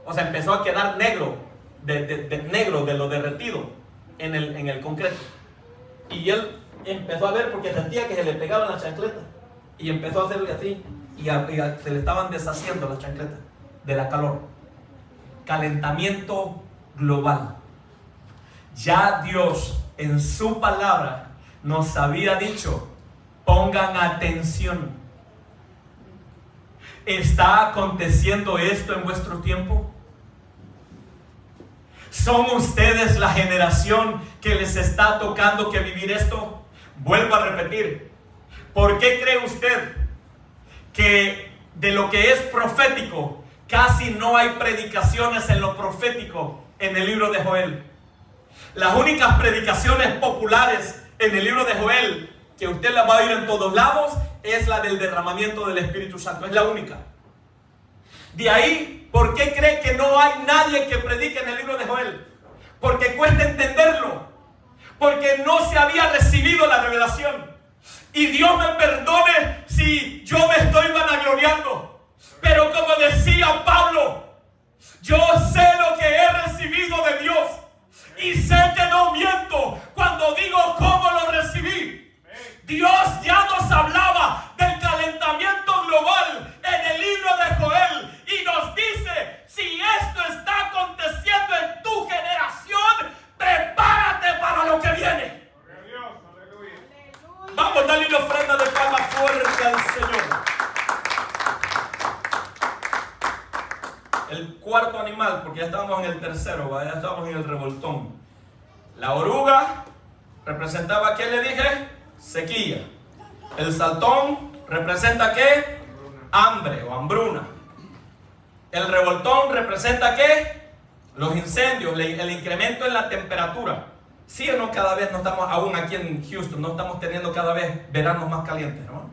Speaker 1: O sea, empezó a quedar negro, negro de lo derretido en el concreto. Y él empezó a ver porque sentía que se le pegaban las chancletas. Y empezó a hacerle así. Y se le estaban deshaciendo las chancletas de la calor. Calentamiento global. Ya Dios en su palabra nos había dicho: pongan atención. ¿Está aconteciendo esto en vuestro tiempo? ¿Son ustedes la generación que les está tocando que vivir esto? Vuelvo a repetir. ¿Por qué cree usted que de lo que es profético casi no hay predicaciones en lo profético en el libro de Joel? Las únicas predicaciones populares en el libro de Joel que usted la va a oír en todos lados, es la del derramamiento del Espíritu Santo. Es la única. De ahí, ¿por qué cree que no hay nadie que predique en el libro de Joel? Porque cuesta entenderlo. Porque no se había recibido la revelación. Y Dios me perdone si yo me estoy vanagloriando. Pero como decía Pablo, yo sé lo que he recibido de Dios. Y sé que no miento cuando digo cómo lo recibí. Dios ya nos hablaba del calentamiento global en el libro de Joel. Y nos dice, si esto está aconteciendo en tu generación, prepárate para lo que viene. Vamos a darle una ofrenda de palma fuerte al Señor. El cuarto animal, porque ya estábamos en el tercero, ya estábamos en el revoltón. La oruga representaba, ¿qué le dije? Sequía. El saltón representa ¿qué? Hambre o hambruna. El revoltón representa ¿qué? Los incendios, el incremento en la temperatura. Sí o no, cada vez no estamos, aún aquí en Houston, no estamos teniendo cada vez veranos más calientes, ¿no?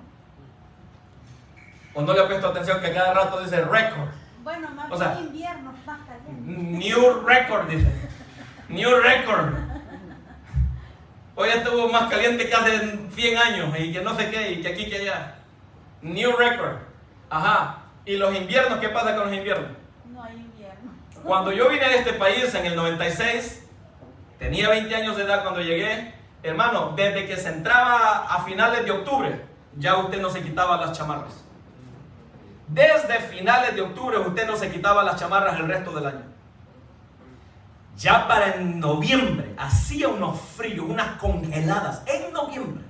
Speaker 1: ¿O no le ha puesto atención que cada rato dice récord?
Speaker 3: Bueno, más
Speaker 1: O sea,
Speaker 3: bien invierno más caliente.
Speaker 1: New record, dice. New record. Hoy estuvo más caliente que hace 100 años y que no sé qué, y que aquí, que allá. New record. Ajá. ¿Y los inviernos? ¿Qué pasa con los inviernos?
Speaker 3: No hay invierno.
Speaker 1: Cuando yo vine a este país en el 96, tenía 20 años de edad cuando llegué. Hermano, desde que se entraba a finales de octubre, ya usted no se quitaba las chamarras. Desde finales de octubre usted no se quitaba las chamarras el resto del año. Ya para en noviembre hacía unos fríos, unas congeladas en noviembre.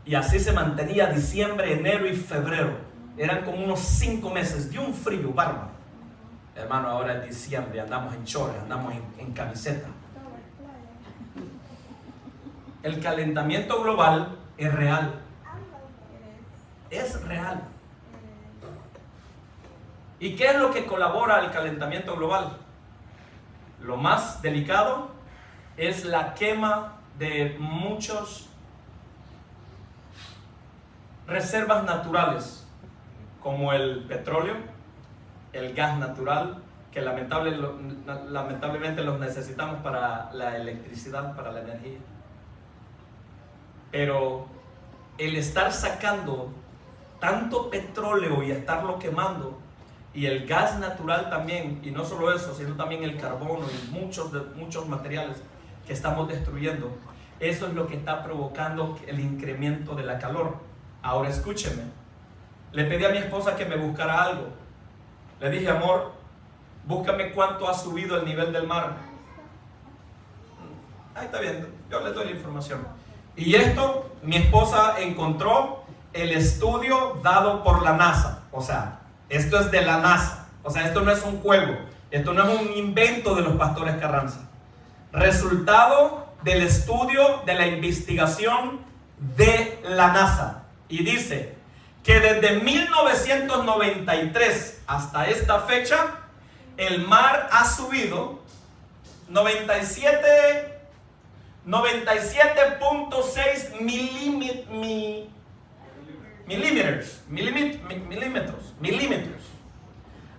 Speaker 1: Y así se mantenía diciembre, enero y febrero. Eran como unos 5 meses de un frío bárbaro. Hermano, ahora es diciembre, andamos en chores, andamos en camiseta. El calentamiento global es real. Es real. ¿Y qué es lo que colabora al calentamiento global? Lo más delicado es la quema de muchas reservas naturales, como el petróleo, el gas natural, que lamentablemente los necesitamos para la electricidad, para la energía. Pero el estar sacando tanto petróleo y estarlo quemando, y el gas natural también, y no solo eso, sino también el carbono y muchos materiales que estamos destruyendo, eso es lo que está provocando el incremento de la calor. Ahora escúcheme, le pedí a mi esposa que me buscara algo. Le dije, amor, búscame cuánto ha subido el nivel del mar. Ahí está bien, yo le doy la información. Y esto, mi esposa encontró el estudio dado por la NASA. O sea, esto es de la NASA. O sea, esto no es un juego. Esto no es un invento de los pastores Carranza. Resultado del estudio, de la investigación de la NASA. Y dice que desde 1993 hasta esta fecha, el mar ha subido 97.6 milímetros.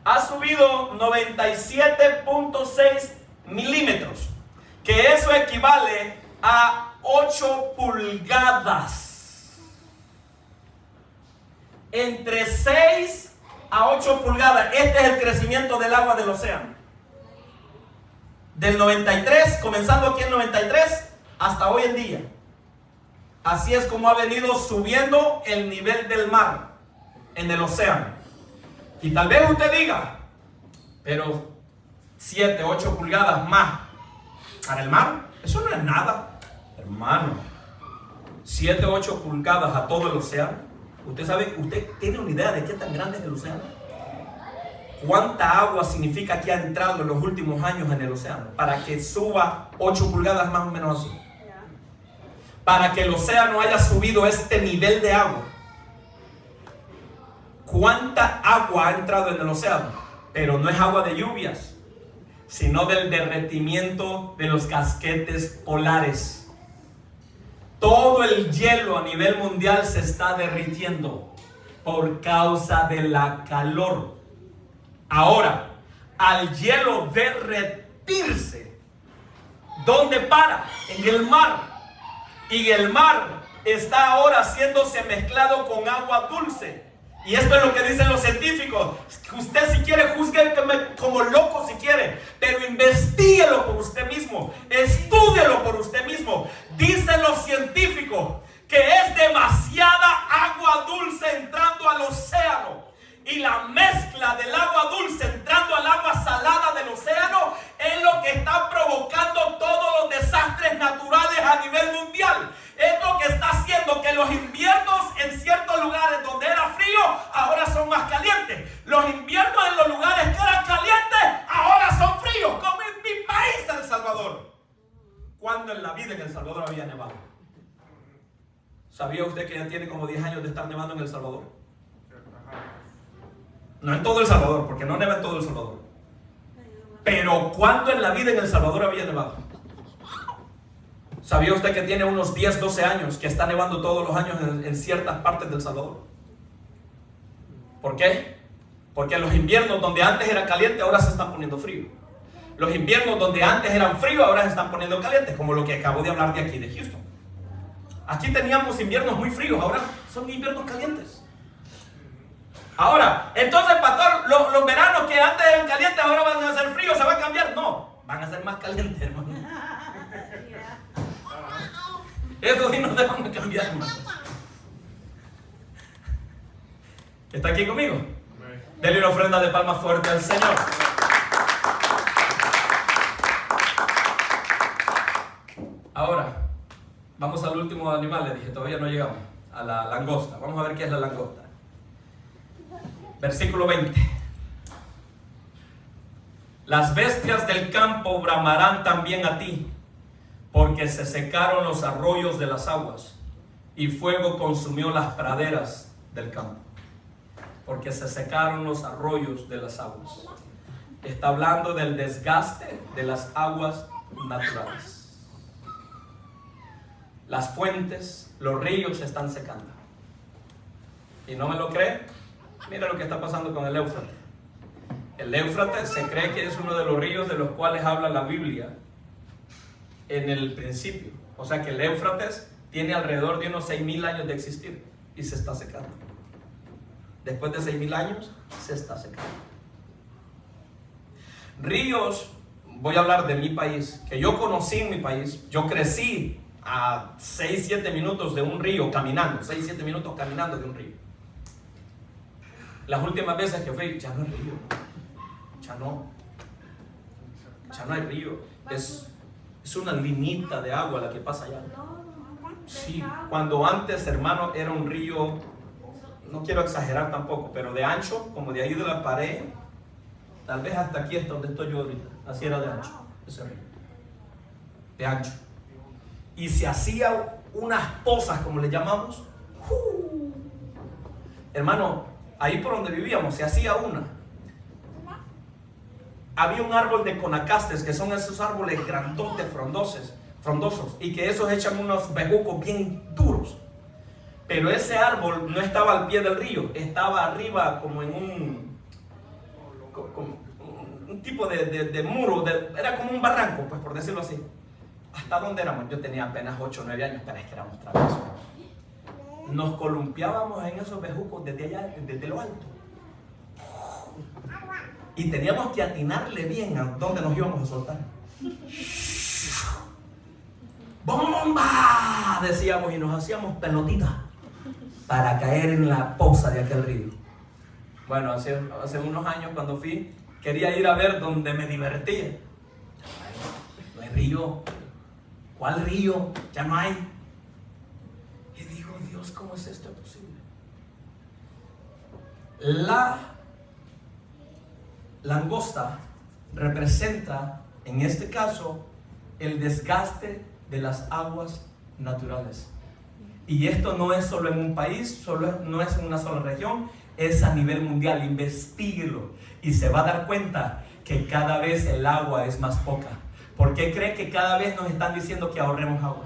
Speaker 1: Ha subido 97.6 milímetros, que eso equivale a 8 pulgadas. Entre 6 a 8 pulgadas. Este es el crecimiento del agua del océano. Del 93, comenzando aquí en 93, hasta hoy en día. Así es como ha venido subiendo el nivel del mar en el océano. Y tal vez usted diga, pero 7, 8 pulgadas más para el mar, eso no es nada. Hermano, 7, 8 pulgadas a todo el océano. Usted sabe, usted tiene una idea de qué tan grande es el océano. ¿Cuánta agua significa que ha entrado en los últimos años en el océano? Para que suba 8 pulgadas más o menos así. Para que el océano haya subido este nivel de agua. ¿Cuánta agua ha entrado en el océano? Pero no es agua de lluvias, sino del derretimiento de los casquetes polares. Todo el hielo a nivel mundial se está derritiendo por causa de la calor. Ahora, al hielo derretirse, ¿dónde para? En el mar. Y el mar está ahora haciéndose mezclado con agua dulce. Y esto es lo que dicen los científicos. Usted si quiere juzgue como loco si quiere, pero investíguelo por usted mismo, estúdielo por usted mismo. Dicen los científicos que es demasiada agua dulce entrando al océano, y la mezcla del agua dulce entrando al agua salada del océano es lo que está provocando todos los desastres naturales a nivel mundial. Es lo que está haciendo que los inviernos en ciertos lugares donde era frío ahora son más calientes. Los inviernos en los lugares que eran calientes ahora son fríos, como en mi país, El Salvador. Cuando en la vida en El Salvador había nevado. ¿Sabía usted que ya tiene como 10 años de estar nevando en El Salvador? No en todo El Salvador, porque no neva en todo El Salvador. Pero ¿cuándo en la vida en El Salvador había nevado? ¿Sabía usted que tiene unos 10, 12 años que está nevando todos los años en ciertas partes del Salvador? ¿Por qué? Porque los inviernos donde antes era caliente ahora se están poniendo frío. Los inviernos donde antes eran fríos ahora se están poniendo calientes, como lo que acabo de hablar de aquí de Houston. Aquí teníamos inviernos muy fríos, ahora son inviernos calientes. Ahora, entonces, pastor, los veranos que antes eran calientes ahora van a ser fríos, ¿se va a cambiar? No, van a ser más calientes, hermano. Eso sí no se van a cambiar, hermano. ¿Está aquí conmigo? Denle una ofrenda de palmas fuerte al Señor. Ahora, vamos al último animal. Le dije, todavía no llegamos a la langosta. Vamos a ver qué es la langosta. Versículo 20. Las bestias del campo bramarán también a ti, porque se secaron los arroyos de las aguas, y fuego consumió las praderas del campo. Porque se secaron los arroyos de las aguas. Está hablando del desgaste de las aguas naturales. Las fuentes, los ríos se están secando. ¿Y no me lo cree? Mira lo que está pasando con el Éufrates. El Éufrates se cree que es uno de los ríos de los cuales habla la Biblia en el principio. O sea que el Éufrates tiene alrededor de unos 6,000 años de existir y se está secando. Después de 6,000 años se está secando. Ríos, voy a hablar de mi país, que yo conocí en mi país. Yo crecí a 6-7 minutos de un río caminando, 6-7 minutos caminando de un río. Las últimas veces que fui, ya no hay río, ya no hay río, es una linita de agua la que pasa allá. Sí, cuando antes, hermano, era un río, no quiero exagerar tampoco, pero de ancho, como de ahí de la pared, tal vez hasta aquí es donde estoy yo ahorita, así era de ancho, ese río, de ancho. Y se hacía unas pozas, como le llamamos, hermano, ahí por donde vivíamos se hacía una. Había un árbol de conacastes, que son esos árboles grandotes, frondosos, y que esos echan unos bejucos bien duros. Pero ese árbol no estaba al pie del río, estaba arriba como en un tipo de muro, era como un barranco, pues por decirlo así. ¿Hasta dónde éramos? Yo tenía apenas 8 o 9 años, pero es que éramos traviesos. Nos columpiábamos en esos bejucos desde allá, desde lo alto. Y teníamos que atinarle bien a dónde nos íbamos a soltar. ¡Bomba! Decíamos, y nos hacíamos pelotitas para caer en la poza de aquel río. Bueno, hace unos años cuando fui, quería ir a ver donde me divertía. No hay río. ¿Cuál río? Ya no hay. Y digo, Dios, ¿cómo es esto posible? La langosta representa, en este caso, el desgaste de las aguas naturales. Y esto no es solo en un país, no es en una sola región, es a nivel mundial. Investíguelo y se va a dar cuenta que cada vez el agua es más poca. ¿Por qué cree que cada vez nos están diciendo que ahorremos agua?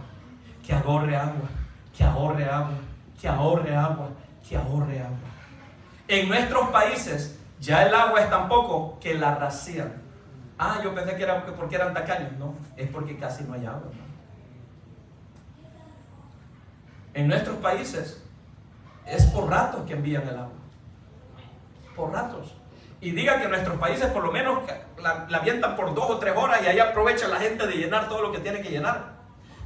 Speaker 1: que ahorre agua, que ahorre agua, que ahorre agua, que ahorre agua. En nuestros países ya el agua es tan poco que la racían. Ah, yo pensé que era porque eran tacaños. No, es porque casi no hay agua, ¿no? En nuestros países es por ratos que envían el agua. Por ratos. Y diga que en nuestros países por lo menos la avientan por 2 o 3 horas y ahí aprovecha la gente de llenar todo lo que tiene que llenar.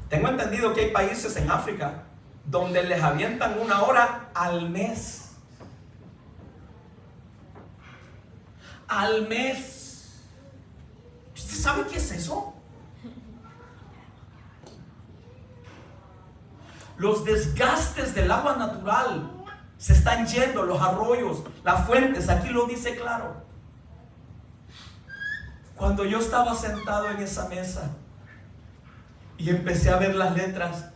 Speaker 1: Tengo entendido que hay países en África donde les avientan 1 hora al mes. Al mes. ¿Usted sabe qué es eso? Los desgastes del agua natural se están yendo, los arroyos, las fuentes, aquí lo dice claro. Cuando yo estaba sentado en esa mesa y empecé a ver las letras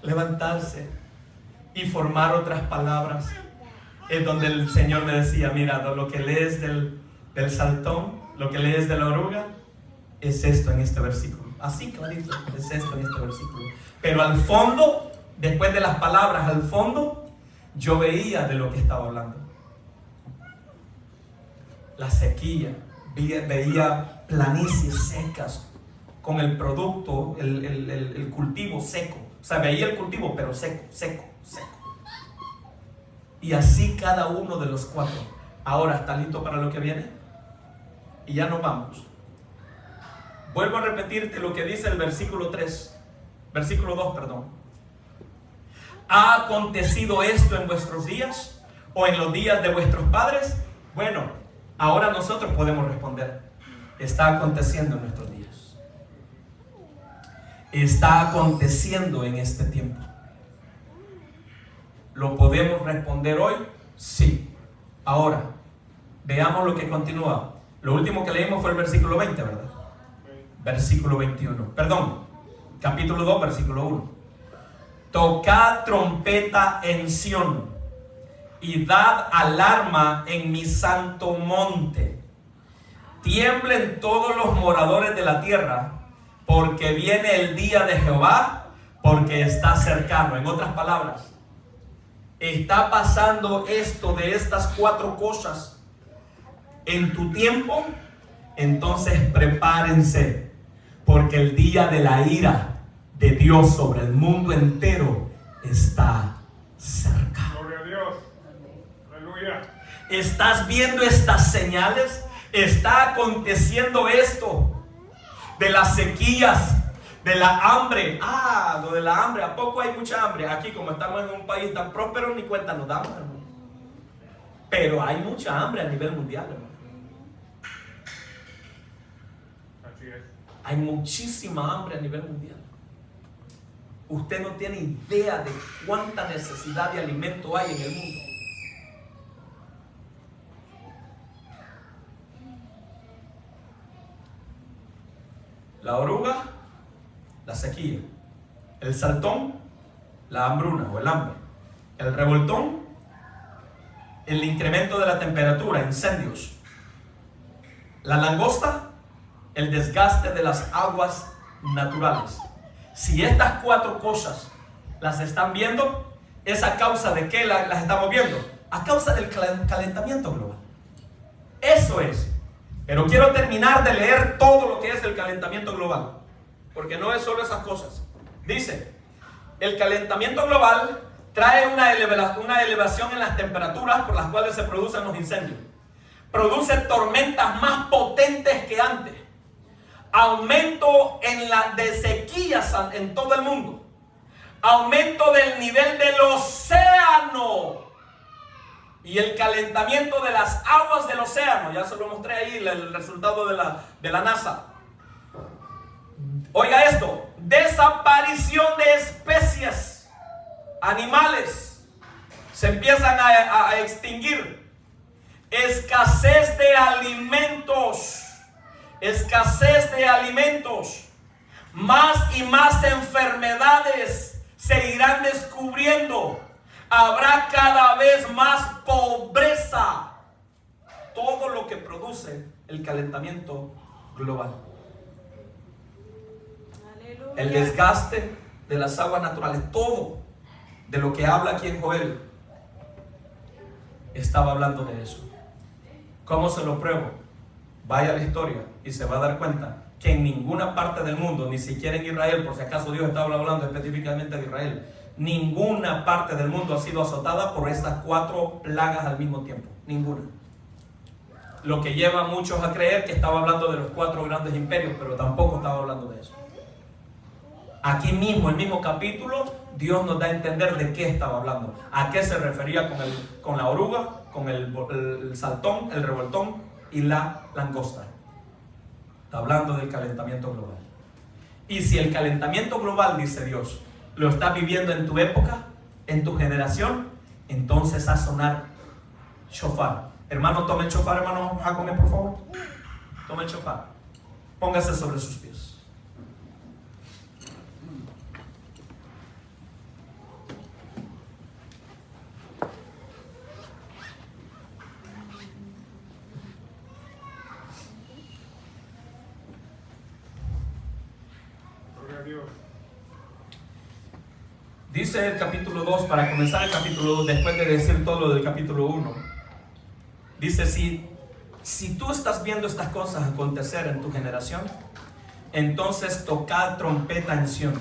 Speaker 1: levantarse y formar otras palabras, es donde el Señor me decía, mira, lo que lees del saltón, lo que lees de la oruga, es esto en este versículo. Así clarito, es esto en este versículo. Pero al fondo, después de las palabras, al fondo, yo veía de lo que estaba hablando. La sequía, veía planicies secas con el producto, el cultivo seco. O sea, veía el cultivo, pero seco, seco, seco. Y así cada uno de los 4. Ahora, ¿está listo para lo que viene? Y ya nos vamos. Vuelvo a repetirte lo que dice el versículo 3. Versículo 2, perdón. ¿Ha acontecido esto en vuestros días? ¿O en los días de vuestros padres? Bueno, ahora nosotros podemos responder. Está aconteciendo en nuestros días. Está aconteciendo en este tiempo. ¿Lo podemos responder hoy? Sí. Ahora, veamos lo que continúa. Lo último que leímos fue el versículo 20, ¿verdad? Versículo 21. Perdón, capítulo 2, versículo 1. Tocad trompeta en Sión y dad alarma en mi santo monte. Tiemblen todos los moradores de la tierra, porque viene el día de Jehová, porque está cercano. En otras palabras, está pasando esto de estas 4 cosas en tu tiempo. Entonces prepárense, porque el día de la ira de Dios sobre el mundo entero está cerca.
Speaker 2: Gloria a Dios. Aleluya.
Speaker 1: ¿Estás viendo estas señales? Está aconteciendo esto de las sequías, de la hambre. Ah, lo de la hambre. ¿A poco hay mucha hambre? Aquí, como estamos en un país tan próspero, ni cuenta nos damos, hermano. Pero hay mucha hambre a nivel mundial, hermano.
Speaker 2: Así es.
Speaker 1: Hay muchísima hambre a nivel mundial. Usted no tiene idea de cuánta necesidad de alimento hay en el mundo. La oruga, la sequía. El saltón, la hambruna o el hambre. El revoltón, el incremento de la temperatura, incendios. La langosta, el desgaste de las aguas naturales. Si estas 4 cosas las están viendo, ¿es a causa de qué las estamos viendo? A causa del calentamiento global. Eso es. Pero quiero terminar de leer todo lo que es el calentamiento global, porque no es solo esas cosas. Dice, el calentamiento global trae una elevación en las temperaturas por las cuales se producen los incendios. Produce tormentas más potentes que antes. Aumento de sequías en todo el mundo. Aumento del nivel del océano. Y el calentamiento de las aguas del océano. Ya se lo mostré ahí el resultado de la NASA. Oiga esto. Desaparición de especies. Animales. Se empiezan a extinguir. Escasez de alimentos. Escasez de alimentos. Más y más enfermedades se irán descubriendo. Habrá cada vez más pobreza. Todo lo que produce el calentamiento global.
Speaker 3: Aleluya.
Speaker 1: El desgaste de las aguas naturales, todo de lo que habla aquí en Joel, estaba hablando de eso. ¿Cómo se lo pruebo? Vaya a la historia y se va a dar cuenta que en ninguna parte del mundo, ni siquiera en Israel, por si acaso Dios estaba hablando específicamente de Israel, ninguna parte del mundo ha sido azotada por estas 4 plagas al mismo tiempo. Ninguna. Lo que lleva a muchos a creer que estaba hablando de los 4 grandes imperios, pero tampoco estaba hablando de eso. Aquí mismo, el mismo capítulo, Dios nos da a entender de qué estaba hablando. A qué se refería con la oruga, con el saltón, el revoltón y la langosta. Está hablando del calentamiento global. Y si el calentamiento global, dice Dios, lo estás viviendo en tu época, en tu generación, entonces a sonar shofar. Hermano, tome el shofar, hermano Jacome, por favor. Tome el shofar. Póngase sobre sus pies.
Speaker 2: Gloria a Dios.
Speaker 1: Dice el capítulo 2, para comenzar el capítulo 2, después de decir todo lo del capítulo 1, dice, si tú estás viendo estas cosas acontecer en tu generación, entonces tocad trompeta en Sión.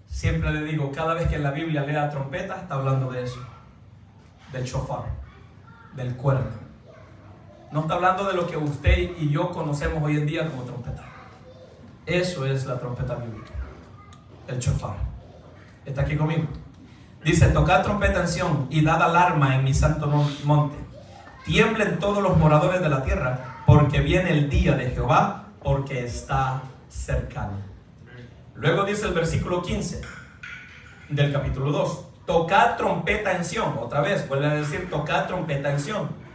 Speaker 1: Siempre le digo, cada vez que en la Biblia lea trompeta, está hablando de eso, del shofar, del cuerno. No está hablando de lo que usted y yo conocemos hoy en día como trompeta. Eso es la trompeta bíblica, el shofar. ¿Está aquí conmigo? Dice, tocad trompeta en Sión y dad alarma en mi santo monte. Tiemblen todos los moradores de la tierra, porque viene el día de Jehová, porque está cercano. Luego dice el versículo 15 del capítulo 2. Tocad trompeta en Sión. Otra vez, vuelve a decir, tocad trompeta en Sión.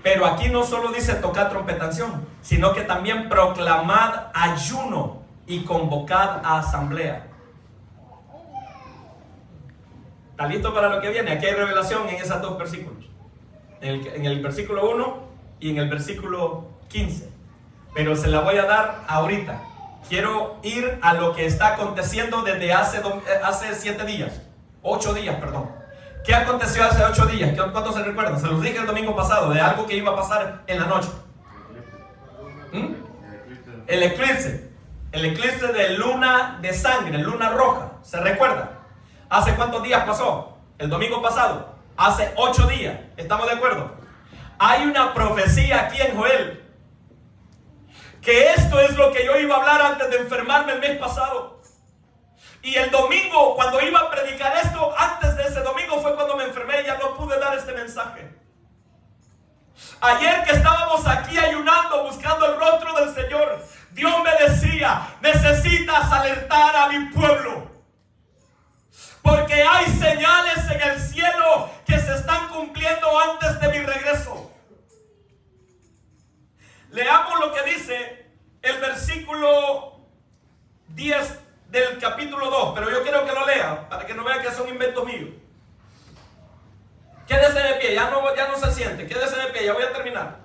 Speaker 1: Pero aquí no solo dice tocad trompeta en Sión, sino que también proclamad ayuno y convocad a asamblea. ¿Está listo para lo que viene? Aquí hay revelación en esos 2 versículos. En el versículo 1 y en el versículo 15. Pero se la voy a dar ahorita. Quiero ir a lo que está aconteciendo desde hace 7 días. 8 días, perdón. ¿Qué aconteció hace 8 días? ¿Cuántos se recuerdan? Se los dije el domingo pasado de algo que iba a pasar en la noche. El eclipse. El eclipse de luna de sangre, luna roja. ¿Se recuerda? ¿Hace cuántos días pasó? El domingo pasado. Hace 8 días. ¿Estamos de acuerdo? Hay una profecía aquí en Joel. Que esto es lo que yo iba a hablar antes de enfermarme el mes pasado. Y el domingo, cuando iba a predicar esto, antes de ese domingo fue cuando me enfermé y ya no pude dar este mensaje. Ayer que estábamos aquí ayunando, buscando el rostro del Señor, Dios me decía, necesitas alertar a mi pueblo. Porque hay señales en el cielo que se están cumpliendo antes de mi regreso. Leamos lo que dice el versículo 10 del capítulo 2, pero yo quiero que lo lea para que no vean que son inventos míos. Quédese de pie, ya no se siente, quédese de pie, ya voy a terminar.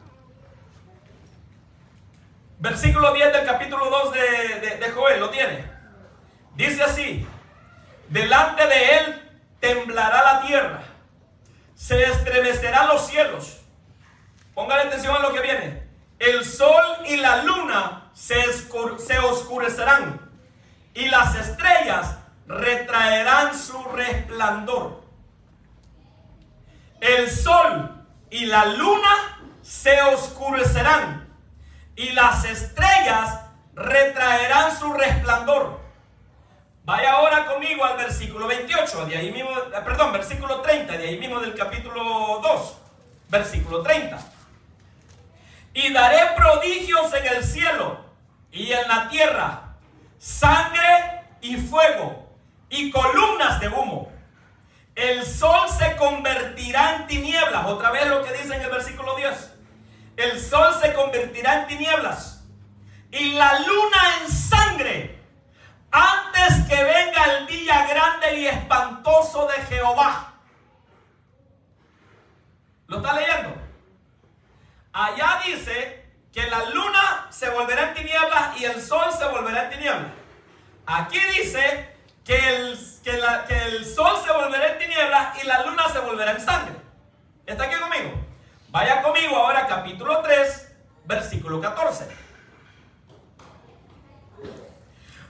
Speaker 1: Versículo 10 del capítulo 2 de Joel, ¿lo tiene? Dice así: delante de él temblará la tierra, se estremecerán los cielos. Póngale atención a lo que viene. El sol y la luna se oscurecerán, y las estrellas retraerán su resplandor. El sol y la luna se oscurecerán, y las estrellas retraerán su resplandor. Vaya ahora conmigo al versículo 28, de ahí mismo, versículo 30, de ahí mismo del capítulo 2, versículo 30. Y daré prodigios en el cielo y en la tierra, sangre y fuego y columnas de humo. El sol se convertirá en tinieblas. Otra vez lo que dice en el versículo 10. El sol se convertirá en tinieblas y la luna en sangre, antes que venga el día grande y espantoso de Jehová. ¿Lo está leyendo? dice que la luna se volverá en tinieblas y el sol se volverá en tinieblas. Aquí dice que el sol se volverá en tinieblas y la luna se volverá en sangre. ¿Está aquí conmigo? Vaya conmigo ahora a capítulo 3, versículo 14.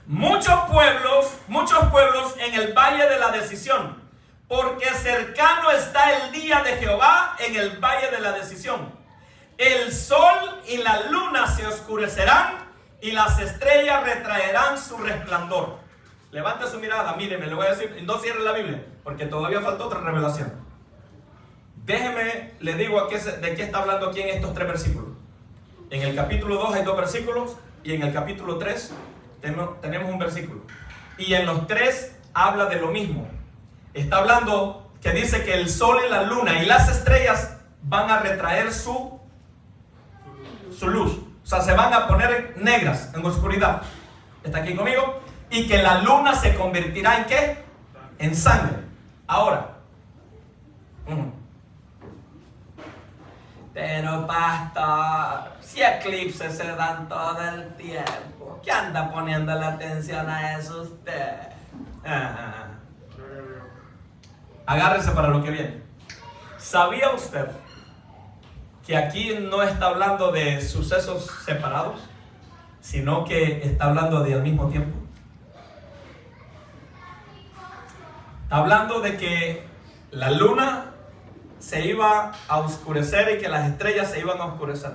Speaker 1: Muchos pueblos en el valle de la decisión, porque cercano está el día de Jehová en el valle de la decisión. El sol y la luna se oscurecerán y las estrellas retraerán su resplandor. Levante su mirada, míreme, le voy a decir, no cierre la Biblia, porque todavía falta otra revelación. Déjeme, le digo de qué está hablando aquí en estos 3 versículos. En el capítulo 2 hay 2 versículos y en el capítulo 3 tenemos un versículo. Y en los 3 habla de lo mismo. Está hablando que dice que el sol y la luna y las estrellas van a retraer su luz. O sea, se van a poner negras, en oscuridad. ¿Está aquí conmigo? Y que la luna se convertirá en ¿qué? En sangre. Ahora. Pero pastor, si eclipses se dan todo el tiempo, ¿qué anda poniendo la atención a eso usted? Agárrese para lo que viene. ¿Sabía usted que aquí no está hablando de sucesos separados, sino que está hablando de al mismo tiempo? Está hablando de que la luna se iba a oscurecer y que las estrellas se iban a oscurecer,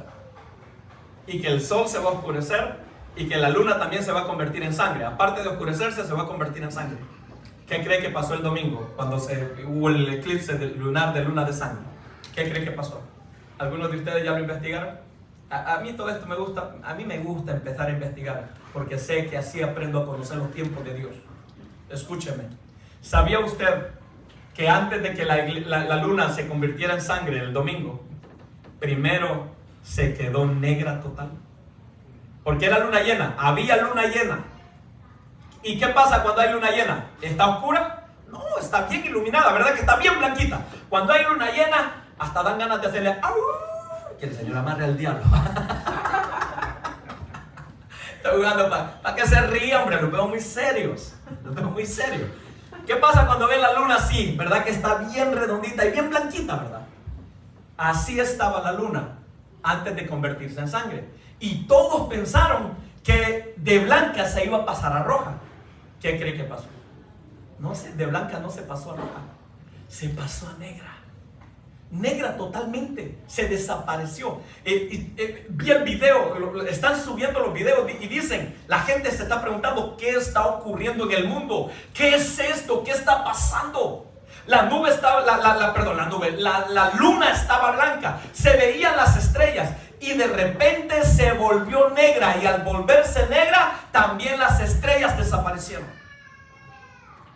Speaker 1: y que el sol se va a oscurecer y que la luna también se va a convertir en sangre. Aparte de oscurecerse, se va a convertir en sangre. ¿Qué cree que pasó el domingo cuando hubo el eclipse lunar de luna de sangre? ¿Qué cree que pasó? ¿Algunos de ustedes ya lo investigaron? A mí todo esto me gusta. A mí me gusta empezar a investigar, porque sé que así aprendo a conocer los tiempos de Dios. Escúcheme. ¿Sabía usted que antes de que la luna se convirtiera en sangre el domingo, primero se quedó negra total? Porque era luna llena, había luna llena. ¿Y qué pasa cuando hay luna llena? ¿Está oscura? No, está bien iluminada, ¿verdad? Que está bien blanquita. Cuando hay luna llena, hasta dan ganas de hacerle ¡au! Que el Señor amarre al diablo. Estoy jugando para que se ría, hombre. Los veo muy serios. Los veo muy serios. ¿Qué pasa cuando ven la luna así? ¿Verdad? Que está bien redondita y bien blanquita, ¿verdad? Así estaba la luna antes de convertirse en sangre. Y todos pensaron que de blanca se iba a pasar a roja. ¿Qué cree que pasó? No, de blanca no se pasó a roja. Se pasó a negra. Negra totalmente. Se desapareció. Vi el video. Están subiendo los videos y dicen, la gente se está preguntando qué está ocurriendo en el mundo. ¿Qué es esto? ¿Qué está pasando? La nube estaba, la luna estaba blanca. Se veían las estrellas. Y de repente se volvió negra. Y al volverse negra, también las estrellas desaparecieron.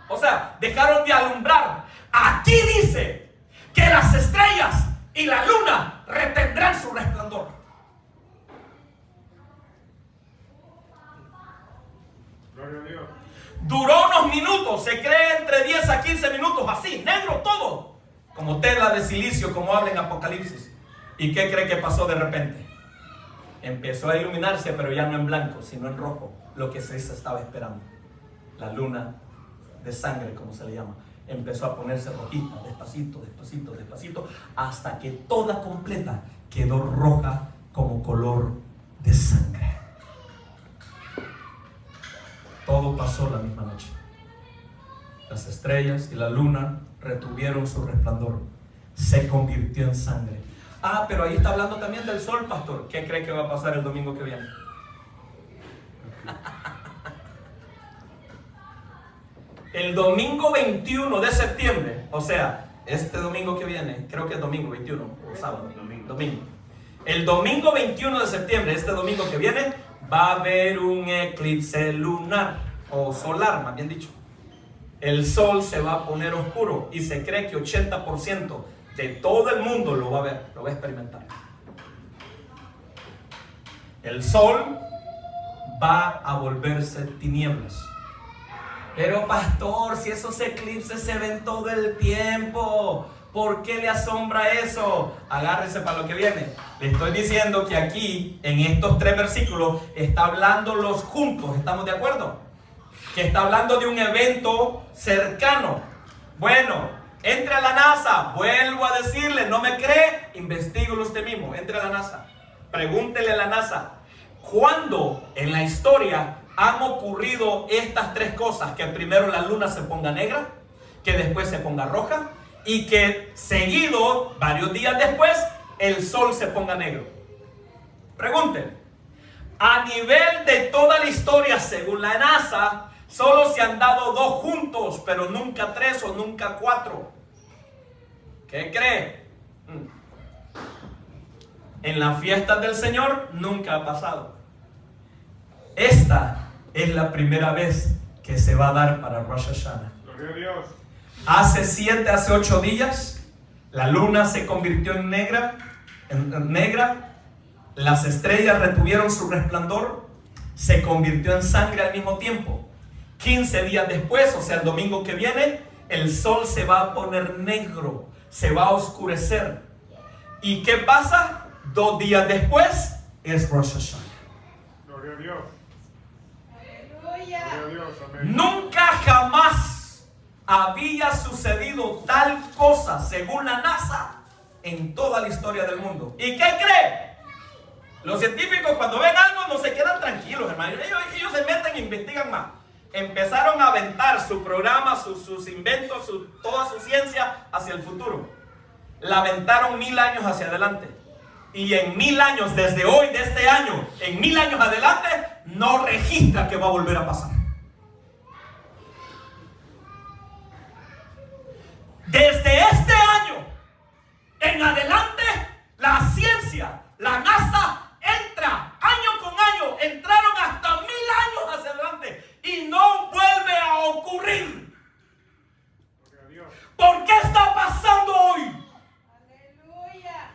Speaker 1: O sea, dejaron de alumbrar. Aquí dice que las estrellas y la luna retendrán su resplandor.
Speaker 2: Gloria a Dios.
Speaker 1: Duró unos minutos, se cree entre 10 a 15 minutos, así, negro todo, como tela de silicio, como habla en Apocalipsis. ¿Y qué cree que pasó de repente? Empezó a iluminarse, pero ya no en blanco, sino en rojo, lo que se estaba esperando. La luna de sangre, como se le llama, empezó a ponerse rojita, despacito, despacito, despacito, hasta que toda completa quedó roja como color de sangre. Todo pasó la misma noche. Las estrellas y la luna retuvieron su resplandor. Se convirtió en sangre. Ah, pero ahí está hablando también del sol, pastor. ¿Qué cree que va a pasar el domingo que viene? El domingo 21 de septiembre, o sea, este domingo que viene, creo que es domingo 21 o sábado, domingo. El domingo 21 de septiembre, este domingo que viene, va a haber un eclipse lunar, o solar, más bien dicho. El sol se va a poner oscuro y se cree que 80% de todo el mundo lo va a ver, lo va a experimentar. El sol va a volverse tinieblas. Pero pastor, si esos eclipses se ven todo el tiempo, ¿Por qué le asombra eso? Agárrese para lo que viene. Le estoy diciendo que aquí, en estos 3 versículos, está hablando los juntos. ¿Estamos de acuerdo? Que está hablando de un evento cercano. Bueno, entre a la NASA. Vuelvo a decirle, ¿no me cree? Investíguelo usted mismo. Entre a la NASA. Pregúntele a la NASA. ¿Cuándo en la historia han ocurrido estas 3 cosas? Que primero la luna se ponga negra, que después se ponga roja, y que seguido, varios días después, el sol se ponga negro. Pregunten. A nivel de toda la historia, según la NASA, solo se han dado 2 juntos, pero nunca 3 o nunca 4. ¿Qué cree? En las fiestas del Señor nunca ha pasado. Esta es la primera vez que se va a dar para Rosh Hashanah.
Speaker 2: Gloria a Dios.
Speaker 1: Hace 8 días, la luna se convirtió en negra, las estrellas retuvieron su resplandor, se convirtió en sangre al mismo tiempo. 15 días después, o sea, el domingo que viene, el sol se va a poner negro, se va a oscurecer. ¿Y qué pasa? 2 días después es Rosh Hashanah.
Speaker 2: Gloria a Dios.
Speaker 3: Aleluya.
Speaker 2: Gloria a Dios. Amén.
Speaker 1: Nunca jamás había sucedido tal cosa, según la NASA, en toda la historia del mundo. ¿Y qué cree? Los científicos, cuando ven algo, no se quedan tranquilos, hermano. Ellos se meten e investigan más. Empezaron a aventar su programa, sus inventos, toda su ciencia hacia el futuro. La aventaron 1000 años hacia adelante. Y en 1000 años, desde hoy, de este año, en 1000 años adelante, no registra que va a volver a pasar. Desde este año en adelante, la ciencia, la NASA, entra año con año, entraron hasta 1000 años hacia adelante y no vuelve a ocurrir.
Speaker 2: Gloria a Dios.
Speaker 1: ¿Por qué está pasando hoy?
Speaker 3: Aleluya.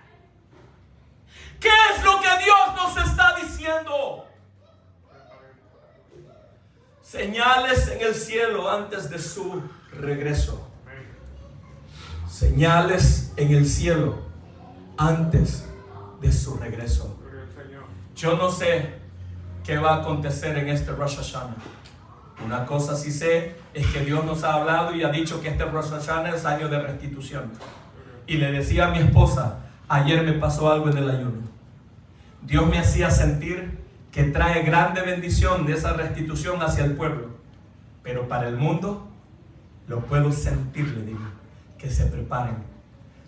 Speaker 1: ¿Qué es lo que Dios nos está diciendo? Señales en el cielo antes de su regreso. Señales en el cielo antes de su regreso.
Speaker 2: Gloria al Señor.
Speaker 1: Yo no sé qué va a acontecer en este Rosh Hashanah. Una cosa sí sé es que Dios nos ha hablado y ha dicho que este Rosh Hashanah es año de restitución. Y le decía a mi esposa, ayer me pasó algo en el ayuno. Dios me hacía sentir que trae grande bendición de esa restitución hacia el pueblo. Pero para el mundo lo puedo sentir, le digo. Que se preparen,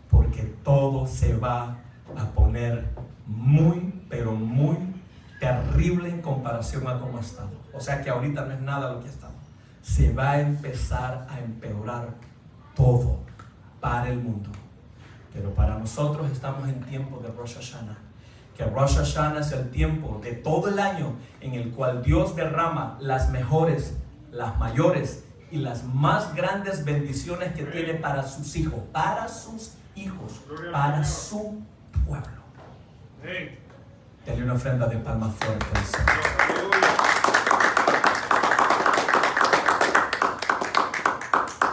Speaker 1: porque todo se va a poner muy, pero muy terrible en comparación a cómo ha estado. O sea que ahorita no es nada lo que ha estado. Se va a empezar a empeorar todo para el mundo. Pero para nosotros estamos en tiempo de Rosh Hashanah. Que Rosh Hashanah es el tiempo de todo el año en el cual Dios derrama las mejores, las mayores y las más grandes bendiciones que tiene para sus hijos, para para su pueblo.
Speaker 2: Amén.
Speaker 1: Denle una ofrenda de palmas fuerte al Señor.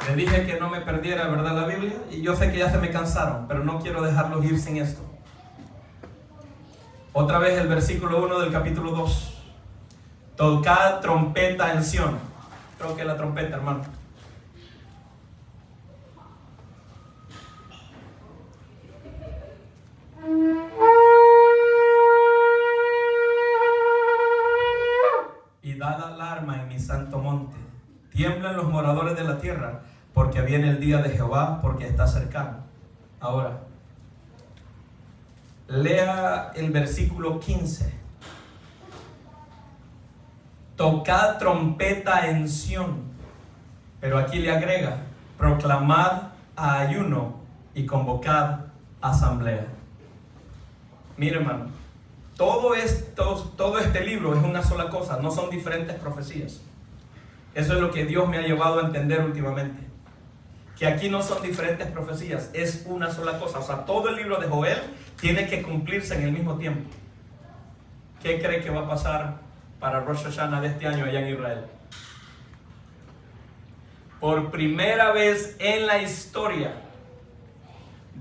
Speaker 1: Le dije que no me perdiera, ¿verdad? La Biblia, y yo sé que ya se me cansaron, pero no quiero dejarlos ir sin esto. Otra vez el versículo 1 del capítulo 2. Tocad trompeta en Sión. Toque la trompeta, hermano. Y dad alarma en mi santo monte. Tiemblan los moradores de la tierra, porque viene el día de Jehová, porque está cercano. Ahora, lea el versículo 15. Tocad trompeta en Sión. Pero aquí le agrega, proclamad a ayuno y convocad asamblea. Mire, hermano, todo este libro es una sola cosa, no son diferentes profecías. Eso es lo que Dios me ha llevado a entender últimamente. Que aquí no son diferentes profecías, es una sola cosa. O sea, todo el libro de Joel tiene que cumplirse en el mismo tiempo. ¿Qué cree que va a pasar para Rosh Hashanah de este año allá en Israel? Por primera vez en la historia,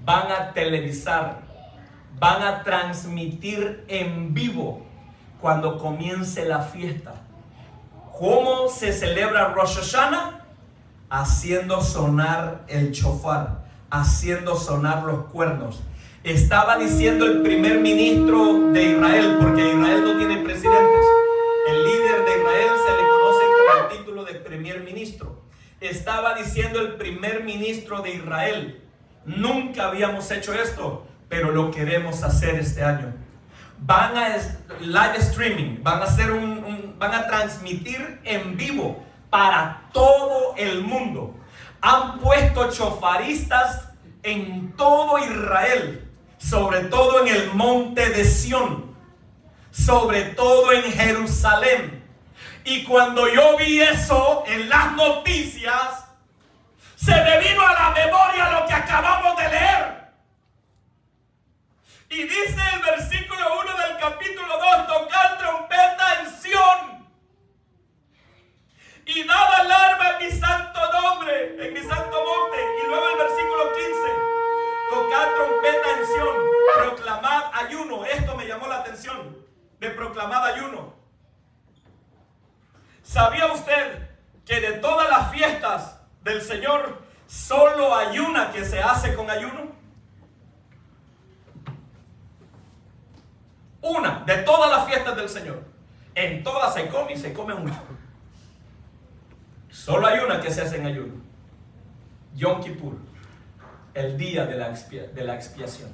Speaker 1: van a televisar, van a transmitir en vivo cuando comience la fiesta. ¿Cómo se celebra Rosh Hashanah? Haciendo sonar el shofar, haciendo sonar los cuernos. Estaba diciendo el primer ministro de Israel, porque Israel no tiene presidentes. El líder de Israel se le conoce con el título de primer ministro. Estaba diciendo el primer ministro de Israel: nunca habíamos hecho esto, pero lo queremos hacer este año. Van a live streaming, van a transmitir en vivo para todo el mundo. Han puesto chofaristas en todo Israel, sobre todo en el monte de Sión, sobre todo en Jerusalén. Y cuando yo vi eso en las noticias, se me vino a la memoria lo que acabamos de leer. Y dice el versículo 1 del capítulo 2: tocar trompeta en Sión y dad alarma en mi santo nombre, en mi santo monte. Y luego el versículo 15: tocar trompeta en Sión, proclamad ayuno. Esto me llamó la atención, de proclamad ayuno. ¿Sabía usted que de todas las fiestas del Señor solo hay una que se hace con ayuno? Una, de todas las fiestas del Señor. En todas se come y se come una. Solo hay una que se hace en ayuno: Yom Kippur, el día de la expiación.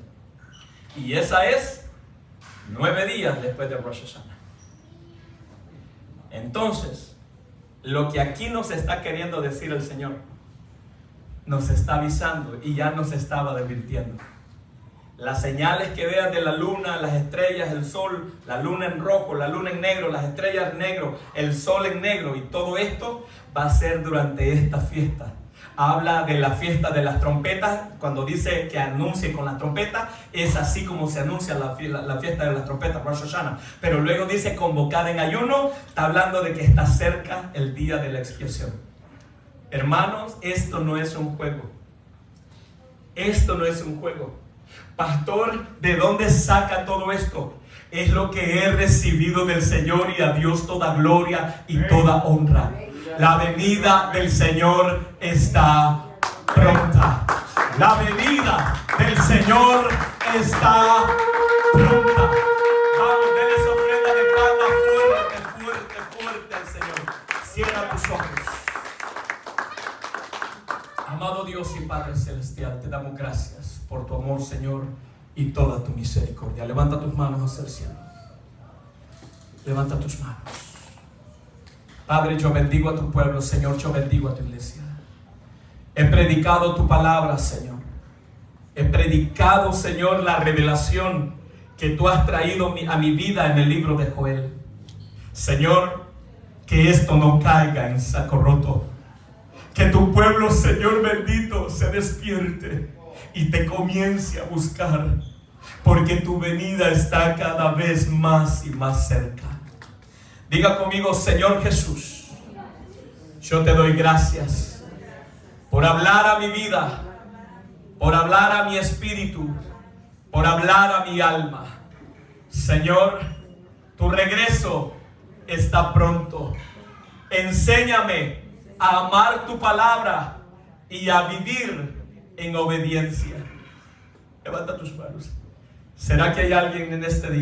Speaker 1: Y esa es 9 días después de Rosh Hashanah. Entonces, lo que aquí nos está queriendo decir el Señor, nos está avisando y ya nos estaba advirtiendo. Las señales que veas de la luna, las estrellas, el sol, la luna en rojo, la luna en negro, las estrellas en negro, el sol en negro, y todo esto va a ser durante esta fiesta. Habla de la fiesta de las trompetas. Cuando dice que anuncie con las trompetas, es así como se anuncia la fiesta de las trompetas, Rosh Hashanah. Pero luego dice convocada en ayuno. Está hablando de que está cerca el día de la expiación. Hermanos, esto no es un juego. Esto no es un juego. Pastor, ¿de dónde saca todo esto? Es lo que he recibido del Señor, y a Dios toda gloria y toda honra. La venida del Señor está pronta. La venida del Señor está pronta. Vamos, denle esa ofrenda de palma fuerte, fuerte, fuerte al Señor. Cierra tus ojos. Amado Dios y Padre Celestial, te damos gracias por tu amor, Señor, y toda tu misericordia. Levanta tus manos hacia el cielo. Levanta tus manos. Padre, yo bendigo a tu pueblo, Señor, yo bendigo a tu iglesia. He predicado tu palabra, Señor. He predicado, Señor, la revelación que tú has traído a mi vida en el libro de Joel. Señor, que esto no caiga en saco roto. Que tu pueblo, Señor bendito, se despierte y te comience a buscar, porque tu venida está cada vez más y más cerca. Diga conmigo: Señor Jesús, yo te doy gracias por hablar a mi vida, por hablar a mi espíritu, por hablar a mi alma. Señor, tu regreso está pronto. Enséñame a amar tu palabra y a vivir en obediencia. Levanta tus manos. ¿Será que hay alguien en este día